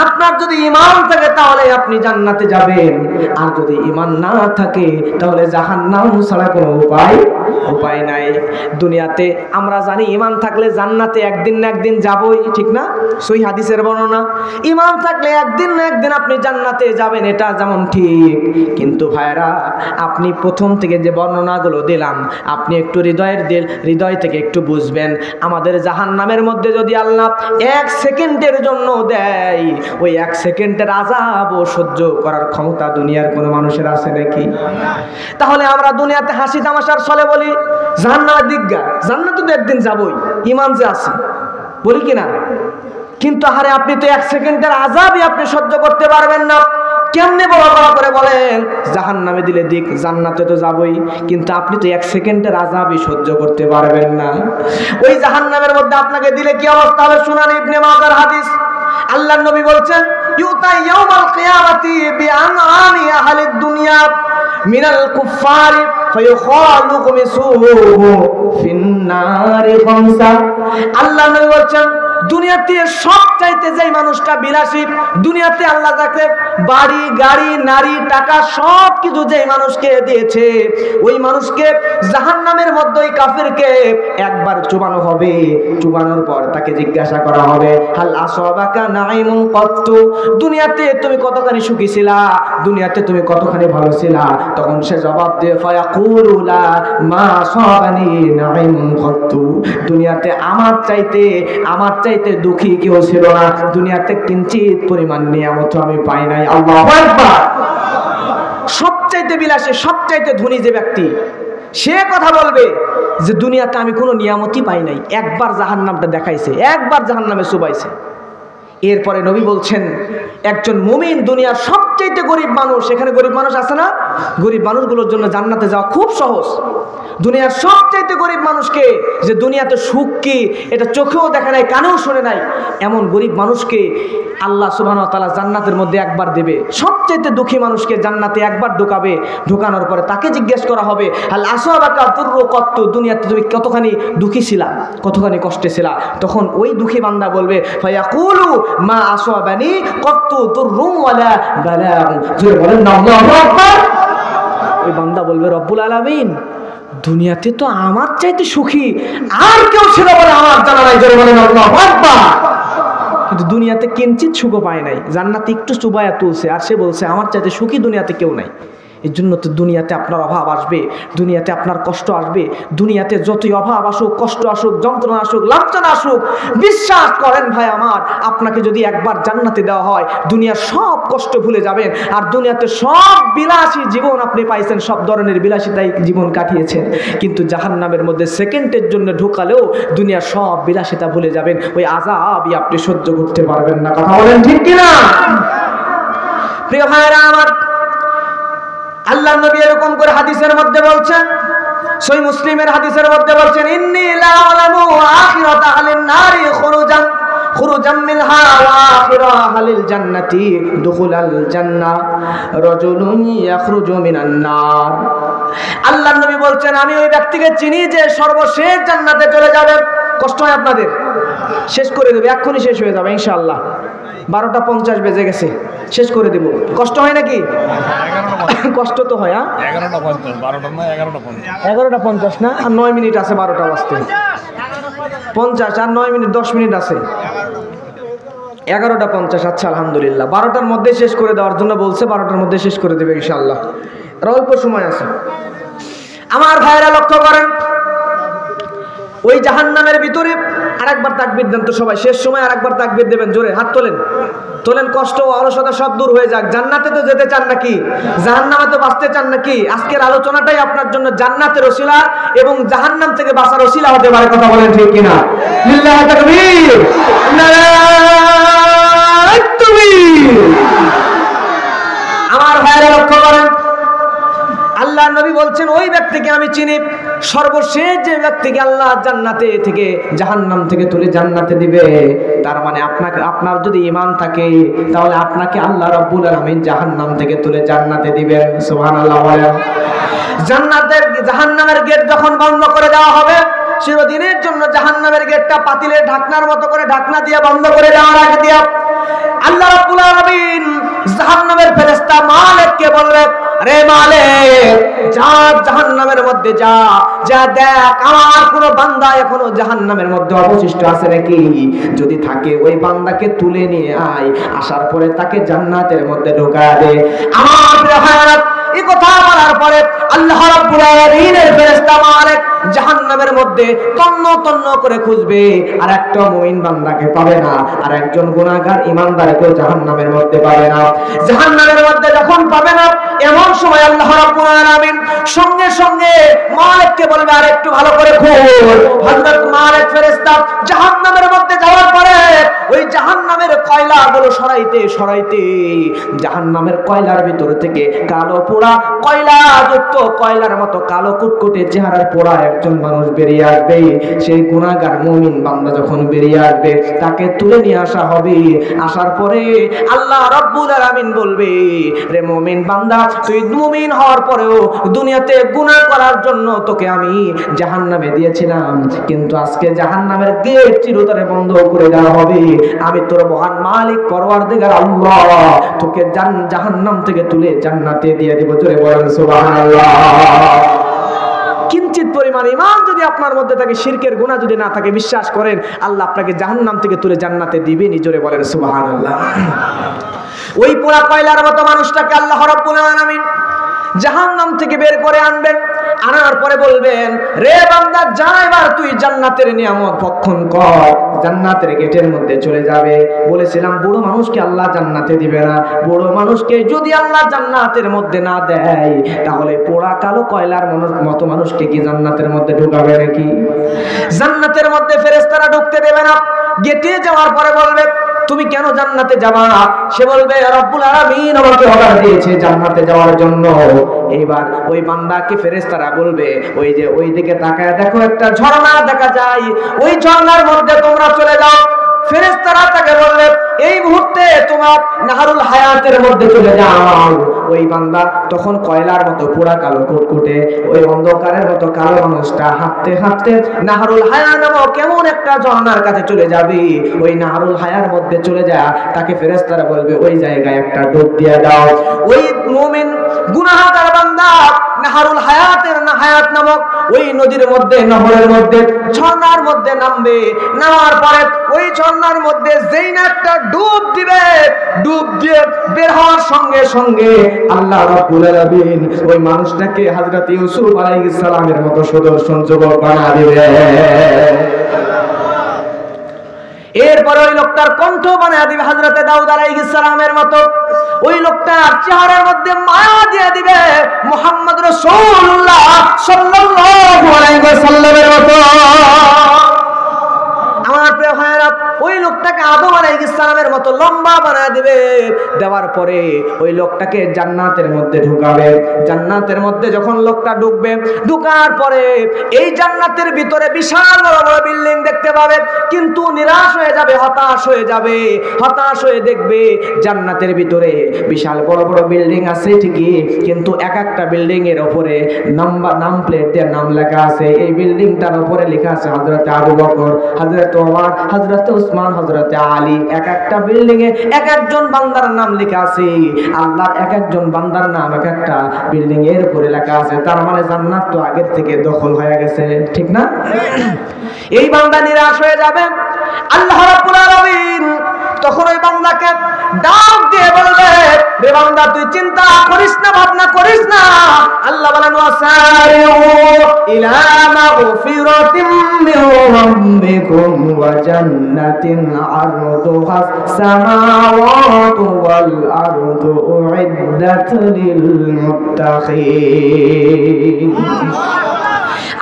আপনার যদি ঈমান থাকে তাহলে আপনি জান্নাতে যাবেন, আর যদি ঈমান না থাকে তাহলে জাহান্নাম ছাড়া কোনো উপায় নাই। দুনিয়াতে আমরা জানি ঈমান থাকলে জান্নাতে একদিন না একদিন যাবই, ঠিক না? সহিহ হাদিসের বর্ণনা, ঈমান থাকলে একদিন না একদিন আপনি জান্নাতে যাবেন, এটা যেমন ঠিক। কিন্তু ভাইরা, আপনি প্রথম থেকে যে বর্ণনাগুলো দিলাম, আপনি একটু হৃদয় থেকে একটু বুঝবেন। আমাদের জাহান্নামের মধ্যে যদি আল্লাহ 1 সেকেন্ডের জন্য দেয়, ওই 1 সেকেন্ডের আযাবও সহ্য করার ক্ষমতা দুনিয়ার কোনো মানুষের আছে নাকি? তাহলে আমরা দুনিয়াতে হাসি তামাশার ছলে বলি জান্নাতের দিগ্গা, জান্নাতে তো একদিন যাবই, ঈমান যে আছে, বলি কিনা? কিন্তু আরে আপনি তো 1 সেকেন্ডের আযাবই আপনি সহ্য করতে পারবেন না। কেমনে বড় করে বলেন জাহান্নামে দিলে দিক, জান্নাতে তো যাবই, কিন্তু আপনি তো 1 সেকেন্ডের আযাবই সহ্য করতে পারবেন না। ওই জাহান্নামের মধ্যে আপনাকে দিলে কি অবস্থা হবে? শুনান ইবনে মাজার হাদিস, আল্লাহর নবী বলছেন, ইউতা ইয়াউমাল কিয়ামাতি বিআনআমি আহলিদ দুনিয়া মিনাল কুফফারি ফায়ুখালু কুমিসুহু ফিন্নারি খামসা। আল্লাহর নবী বলছেন, দুনিয়াতে সবচাইতে যেই মানুষটা বিলাসী, দুনিয়াতে আল্লাহ তাকে বাড়ি, গাড়ি, নারী, টাকা সব কিছু যেই মানুষকে দিয়েছে, ওই মানুষকে জাহান্নামের মধ্যে ওই কাফিরকে একবার চুবানো হবে। চুবানোর পর তাকে জিজ্ঞাসা করা হবে, হাল আসাবাকা নাঈমুন কত্তু, দুনিয়াতে তুমি কতখানি সুখী ছিলা, দুনিয়াতে তুমি কতখানি ভালো ছিলা? তখন সে জবাব দেবে, ফায়াকুলু লা মা আসাবানি নাঈমুন কত্তু, দুনিয়াতে আমার চাইতে দুঃখী কেউ ছিল না, দুনিয়াতে কিঞ্চিত পরিমাণ নিয়ামত আমি পাই নাই। আল্লাহু আকবার। সবচাইতে বিলাসী, সবচাইতে ধনী যে ব্যক্তি, সে কথা বলবে যে দুনিয়াতে আমি কোনো নিয়ামতই পাই নাই, একবার জাহান্নামটা দেখাইছে, একবার জাহান্নামে চুবাইছে। এরপরে নবী বলছেন, একজন মুমিন দুনিয়ার সবচাইতে গরিব মানুষ, এখানে গরিব মানুষ আছে না? গরিব মানুষগুলোর জন্য জান্নাতে যাওয়া খুব সহজ। দুনিয়ার সবচাইতে গরিব মানুষকে, যে দুনিয়াতে সুখ কি এটা চোখেও দেখে নাই, কানেও শুনে নাই, এমন গরিব মানুষকে আল্লাহ সুবহানাহু ওয়া তাআলা জান্নাতের মধ্যে একবার দেবে। সবচাইতে দুঃখী মানুষকে জান্নাতে একবার ঢোকাবে, ঢোকানোর পরে তাকে জিজ্ঞেস করা হবে, হাল আসাবাকা দুররু কত্তু, দুনিয়াতে তুমি কতখানি দুঃখী ছিলা, কতখানি কষ্টে ছিলা? তখন ওই দুঃখী বান্দা বলবে, ফায়াকুলু মা আসাবানি কত্তু দুররুম ওয়ালা বালা। জোরে বলেন না আল্লাহু আকবার। ওই বান্দা বলবে, রব্বুল আলামিন, দুনিয়াতে তো আমার চাইতে সুখী আর কেউ ছিল বলে আমার জানা নাই। জোরে বলেন আল্লাহু আকবার। কিন্তু দুনিয়াতে কিঞ্চিত সুখ পায় নাই, জান্নাতে একটু চুবায়া তুলছে, আর সে বলছে আমার চাইতে সুখী দুনিয়াতে কেউ নাই। এর জন্য তো দুনিয়াতে আপনার অভাব আসবে, দুনিয়াতে আপনার কষ্ট আসবে, দুনিয়াতে যতই অভাব আসুক, কষ্ট আসুক, যন্ত্রণা আসুক, লাঞ্ছনা আসুক, বিশ্বাস করেন ভাই আমার, আপনাকে যদি একবার জান্নাতে দেওয়া হয়, দুনিয়ার সব কষ্ট ভুলে যাবেন। আর দুনিয়াতে সব বিলাসী জীবন আপনি পাইছেন, সব ধরনের বিলাসিতাই জীবন কাটিয়েছেন, কিন্তু জাহান্নামের মধ্যে সেকেন্ডের জন্য ঢোকালেও দুনিয়ার সব বিলাসিতা ভুলে যাবেন। ওই আযাবই আপনি সহ্য করতে পারবেন না। কথা বলেন ঠিক কিনা? প্রিয় ভাইরা আমার, আল্লাহর নবী এরকম করে হাদিসের মধ্যে বলছেন, সহিহ মুসলিমের হাদিসের মধ্যে বলছেন, ইন্নী লা আলামু আখিরাতা আহলিন নারি খুরুজাম মিনহা ওয়া আখিরা আহলিল জান্নাতি দুখুলাল জান্নাহ রাজুলুন ইয়াখরুজু মিনান নার। আল্লাহর নবী বলছেন, আমি ওই ব্যক্তিকে চিনি যে সর্বশেষ জান্নাতে চলে যাবে। কষ্ট হয় আপনাদের? শেষ করে দেবে, এক্ষুনি শেষ হয়ে যাবে ইনশাআল্লাহ। 12:50 বেজে গেছে, শেষ করে দেব। কষ্ট হয় নাকি? কষ্ট তো হয়। 11:50 না, আর 9 মিনিট আছে 12টা বাজতে। 50 আর 9 মিনিট 10 মিনিট আছে। 11:50। আচ্ছা, আলহামদুলিল্লাহ। 12টার মধ্যে শেষ করে দেওয়ার জন্য বলছে, 12টার মধ্যে শেষ করে দেবে ইনশাআল্লাহ। আর অল্প সময় আছে। আমার ভাইয়েরা লক্ষ্য করেন, ওই জাহান্নামের ভিতরে আরেকবার তাকবীর দেন তো সবাই। শেষ সময় আরেকবার তাকবীর দেবেন, জোরে হাত তোলেন, তোলেন। কষ্ট ও অলসতা সব দূর হয়ে যাক। জান্নাতে তো যেতে চান নাকি? জাহান্নামে তো বাঁচতে চান নাকি? আজকের আলোচনাটাই আপনার জন্য জান্নাতের ওসিলা এবং জাহান্নাম থেকে বাঁচার ওসিলা হতে পারে। কথা বলেন ঠিক কিনা? লিল্লাহি তাকবীর, নারায়ে তাকবীর। আমার ভাইরা লক্ষ্য করেন, আল্লাহ নবী বলছেন, ওই ব্যক্তিকে আমি চিনি, সর্বশেষ যে ব্যক্তিকে আল্লাহ জান্নাতে থেকে জাহান্নাম থেকে তুলে জান্নাতে দিবে। তার মানে আপনার যদি ঈমান থাকে, তাহলে আপনাকে আল্লাহ রাব্বুল আলামিন জাহান্নাম থেকে তুলে জান্নাতে দিবেন। সুবহানাল্লাহ বলেন। জাহান্নামের গেট যখন বন্ধ করে দেওয়া হবে, চিরদিনের জন্য জাহান্নামের গেটটা পাতিলের ঢাকনার মতো করে ঢাকনা দিয়ে বন্ধ করে দেওয়ার আগে দিয়া আল্লাহ রাব্বুল আলামিন জাহান্নামের ফেরেশতা মালিককে বলবে, রে মালিক, যা জাহান্নামের মধ্যে যা দেখ আমার কোন বান্দা এখনো জাহান্নামের মধ্যে অবশিষ্ট আছে নাকি। যদি থাকে ওই বান্দাকে তুলে নিয়ে আয়, আসার পরে তাকে জান্নাতের মধ্যে ঢোকায় দে। আমার ভাইরা, এই কথা বলার পরে আল্লাহ রাব্বুল আলামিনের ফেরেশতা মালিক জাহান্নামের মধ্যে তন্ন তন্ন করে খুঁজবে, আর একটা মুমিন বান্দাকে পাবে না, আর একজন গুনাহগার ঈমানদারকেও জাহান্নামের মধ্যে পাবে না। জাহান্নামের মধ্যে যখন পাবে না, এমন সময় আল্লাহ রাব্বুল আলামিন সঙ্গে সঙ্গে মালিককে বলবে, আর একটু ভালো করে খোঁজ। হযরত মালিক ফেরেশতা জাহান্নামের মধ্যে যাওয়ার পরে ওই জাহান্নামের কয়লাগুলো সরাইতে সরাইতে জাহান্নামের কয়লার ভিতর থেকে কালো পোড়া কয়লা যুক্ত কয়লার মতো কালো কুটকুটে চেহারার পোড়া একজন মানুষ বেরিয়ে আসবে। সেই গুনাহগার মুমিন বান্দা যখন বেরিয়ে আসবে, তাকে তুলে নিয়ে আসা হবে। আসার পরে আল্লাহ রাব্বুল আলামিন বলবে, রে মুমিন বান্দা, তুই মুমিন হওয়ার পরেও দুনিয়াতে গুনাহ করার জন্য তোকে আমি জাহান্নামে দিয়েছিলাম, কিন্তু আজকে জাহান্নামের গেট চিরতরে বন্ধ করে দেওয়া হবে। আমি তোর মহান মালিক পরওয়ারদিগার আল্লাহ তোকে জাহান্নাম থেকে তুলে জান্নাতে দিয়ে দেব। জোরে বলেন সুবহানাল্লাহ। কিঞ্চিত পরিমাণ ঈমান যদি আপনার মধ্যে থাকে, শিরকের গুনাহ যদি না থাকে, বিশ্বাস করেন আল্লাহ আপনাকে জাহান্নাম থেকে তুলে জান্নাতে দিবেনই। জোরে বলেন সুবহানাল্লাহ। ওই পোড়া কয়লার মতো মানুষটাকে আল্লাহ রাব্বুল আলামিন জাহান্নাম থেকে বের করে আনবেন। আনার পরে বলবেন, রে বান্দা, যা এবার তুই জান্নাতের নিয়ামত ভক্ষণ কর। জান্নাতের গেটের মধ্যে চলে যাবে। বলেছিলাম বুড়ো মানুষকে আল্লাহ জান্নাতে দিবে না। বুড়ো মানুষকে যদি আল্লাহ জান্নাতের মধ্যে না দেয়, তাহলে পোড়া কালো কয়লার মতো মানুষকে কি জান্নাতের মধ্যে ঢুকাবে নাকি? জান্নাতের মধ্যে ফেরেশতারা ঢুকতে দেবে না। গেটে যাওয়ার পরে বলবে, তুমি কেন জান্নাতে যাবা? সে বলবে, রব্বুল আলামিন আমাকে অর্ডার দিয়েছে জান্নাতে যাওয়ার জন্য। এবার ওই বান্দাকে ফেরেশতারা বলবে, ওই যে ওই দিকে তাকায় দেখো, একটা ঝর্ণা দেখা যায়, ওই ঝর্ণার মধ্যে তোমরা চলে যাও। ফেরেশতারা তাকে বলবে, এই মুহূর্তে তোমার নাহরুল হায়াতের মধ্যে চলে যাও। ওই বান্দা তখন কয়লার মতো পোড়া কালো কুটকুটে ওই অন্ধকারের মতো কালো মানুষটা হাঁটতে হাঁটতে নাহরুল হায়া নামক কেমন একটা ঝর্ণার কাছে চলে যাবে। ওই নাহরুল হায়ার মধ্যে চলে যায়, তাকে ফেরেশতারা বলবে, ওই জায়গায় একটা ডুব দিয়ে দাও। ওই মুমিন গুনাহগার বান্দা নাহরুল হায়াতের হায়াত নামক ওই নদীর মধ্যে, নহরের মধ্যে, ঝর্ণার মধ্যে নামবে। নামার পরে ওই ঝর্ণার মধ্যে যেই না একটা ডুব দিবে, ডুব দিয়ে বের হওয়ার সঙ্গে সঙ্গে আল্লাহ রাব্বুল আলামিন ওই মানুষটাকে হযরত ইউসুফ আলাইহিস সালামের মতো সুদর্শন যুবক বানিয়ে দিবে। এরপর ওই লোকটার কণ্ঠ বানিয়ে দিবে হযরত দাউদ আলাইহিস সালামের মতো। ওই লোকটার চেহারার মধ্যে মায়া দিয়ে দিবে মুহাম্মদ রাসূলুল্লাহ সাল্লাল্লাহু আলাইহি ওয়াসাল্লামের মতো। আমার প্রিয় ভাইরা, ওই লোকটাকে আদম আলাইহিস সালামের মতো লম্বা বানায় দিবে। দেওয়ার পরে ওই লোকটাকে জান্নাতের মধ্যে ঢুকাবে। জান্নাতের মধ্যে যখন লোকটা ঢুকবে, ঢুকার পরে এই জান্নাতের ভিতরে বিশাল বড় বড় বিল্ডিং দেখতে পাবে, কিন্তু নিরাশ হয়ে যাবে, হতাশ হয়ে যাবে। হতাশ হয়ে দেখবে জান্নাতের ভিতরে বিশাল বড় বড় বিল্ডিং আছে ঠিকই, কিন্তু এক একটা বিল্ডিং এর উপরে নাম প্লেট দিয়ে নাম লেখা আছে। এই বিল্ডিংটার উপরে লেখা আছে হযরত আবু বকর, হযরত ওমর, হযরত উসমান, সুলাইমান, হযরতে আলী, এক একটা বিল্ডিং এ এক একজন বান্দার নাম লেখা আছে। আল্লাহর এক একজন বান্দার নাম এক একটা বিল্ডিং এর উপরে লেখা আছে। তার মানে জান্নাত তো আগের থেকে দখল হয়ে গেছে, ঠিক না? এই বান্দা নিরাশ হয়ে যাবে। আল্লাহ রাব্বুল আলামিন তখন ওই বান্দাকে ডাক দিয়ে বলবে, রে বান্দা তুই চিন্তা করিস না, ভাবনা করিস না। আল্লাহ বলেন ওয়াসারিউ ইলা মাগফিরাতিম মির রাব্বিকুম ওয়া জান্নাতিন আরদুহাস সামাওয়াতু ওয়াল আরদু উইদ্দাত লিল মুত্তাকিন।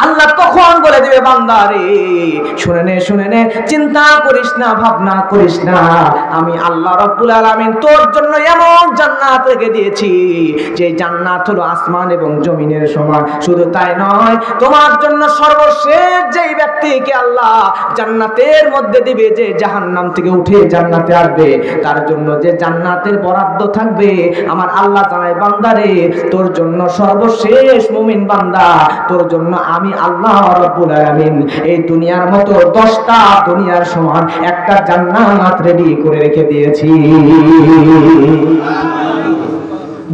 আল্লাহ তখন বলে দিবে, বান্দা রে শুনে নে, চিন্তা করিস না, ভাবনা করিস না। আমি আল্লাহ রাব্বুল আলামিন তোর জন্য এমন জান্নাত রেখে দিয়েছি যে জান্নাত হলো আসমান এবং জমিনের সমান। শুধু তাই নয়, তোমার জন্য সর্বশেষ যেই ব্যক্তিকে আল্লাহ জান্নাতের মধ্যে দিবে, যে জাহান্নাম থেকে উঠে জান্নাতে আসবে, তার জন্য যে জান্নাতের বরাদ্দ থাকবে, আমার আল্লাহ জানায়, বান্দা রে তোর জন্য সর্বশেষ মুমিন বান্দা, তোর জন্য আমি আল্লাহ রাব্বুল আলামিন এই দুনিয়ার মতো 10টা দুনিয়ার সমান একটা জান্নাত রেডি করে রেখে দিয়েছি।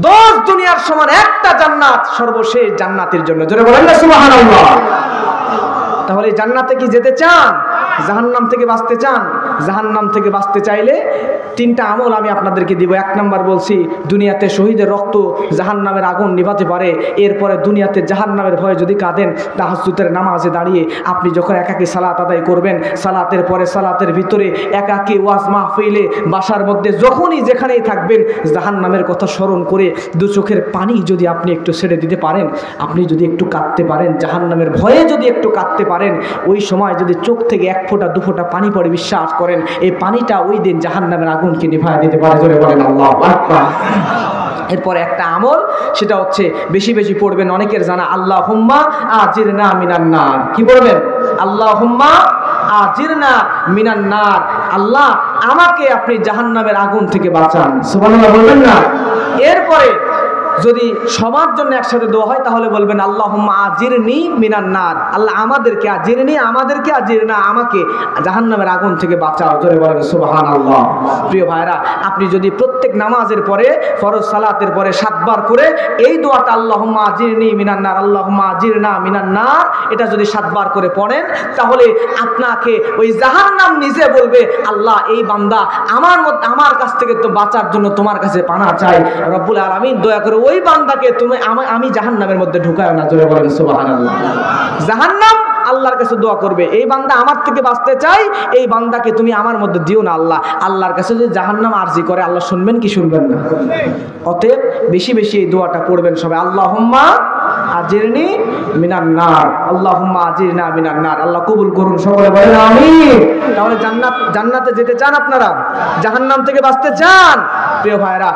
10 দুনিয়ার সমান একটা জান্নাত সর্বশেষ জান্নাতের জন্য। জোরে বলেন না সুবহানাল্লাহ। তাহলে জান্নাতে কি যেতে চান? জাহান্নাম থেকে বাঁচতে চান? জাহান্নাম থেকে বাঁচতে চাইলে 3টা আমল আমি আপনাদেরকে দিব। 1 নাম্বার বলছি, দুনিয়াতে শহীদের রক্ত জাহান্নামের আগুন নিভাতে পারে। এরপরে দুনিয়াতে জাহান্নামের ভয়ে যদি কাঁদেন, তাহাজ্জুদের নামাজে দাঁড়িয়ে আপনি যখন একাকী সালাত আদায় করবেন, সালাতের পরে সালাতের ভিতরে একাকী ওয়াজ মাহফিলে, বাসার মধ্যে যখনই যেখানেই থাকবেন, জাহান্নামের কথা স্মরণ করে 2 চোখের পানি যদি আপনি একটু ছেড়ে দিতে পারেন, আপনি যদি একটু কাঁদতে পারেন, জাহান্নামের ভয়ে যদি একটু কাঁদতে পারেন, ওই সময় যদি চোখ থেকে 1 ফোঁটা 2 ফোঁটা পানি পড়ে, বিশ্বাস করেন এই পানিটা ওই দিন জাহান্নামের আগুনকে নিভায় দিতে পারে। জোরে বলেন আল্লাহু আকবার। এরপর একটা আমল, সেটা হচ্ছে বেশি বেশি পড়বেন, অনেকের জানা, আল্লাহুম্মা আজিরনা মিনান নার। কি পড়বেন? আল্লাহুম্মা আজিরনা মিনান নার। আল্লাহ আমাকে আপনি জাহান্নামের আগুন থেকে বাঁচান। সুবহানাল্লাহ বলবেন না? এরপরে যদি সবার জন্য একসাথে দোয়া হয় তাহলে বলবেন আল্লাহুম্মা আজিরনি মিনান নার। আল্লাহ আমাদেরকে আজিরনি, আমাদেরকে আজিরনা, আমাকে জাহান্নামের আগুন থেকে বাঁচাও। জোরে বলেন সুবহানাল্লাহ। প্রিয় ভাইরা, আপনি যদি প্রত্যেক নামাজের পরে, ফরজ সালাতের পরে 7 বার করে এই দোয়াটা আল্লাহুম্মা আজিরনি মিনান নার, আল্লাহুম্মা আজিরনা মিনান নার, এটা যদি 7 বার করে পড়েন, তাহলে আপনাকে ওই জাহান্নাম নিজে বলবে, আল্লাহ এই বান্দা আমার কাছ থেকে তো বাঁচার জন্য তোমার কাছে পানা চাই। রব্বুল আলামিন দয়া করে ওই বান্দাকে তুমি আমি জাহান্নামের মধ্যে ঢুকায়ো না। জোরে বলেন সুবহানাল্লাহ। জাহান্নাম আল্লাহর কাছে দোয়া করবে, এই বান্দা আমার থেকে বাঁচতে চাই, এই বান্দাকে তুমি আমার মধ্যে দিও না আল্লাহ। আল্লাহর কাছে যদি জাহান্নাম আরজি করে, আল্লাহ শুনবেন কি শুনবেন না? অতএব বেশি বেশি এই দোয়াটা পড়বেন সবাই। আল্লাহুম্মা আজিরনি মিনান নার, আল্লাহুম্মা আজিরনা মিনান নার। আল্লাহ কবুল করুন, সকলে বলেন আমিন। তাহলে জান্নাতে যেতে চান আপনারা? জাহান্নাম থেকে বাঁচতে চান? প্রিয় ভাইরা,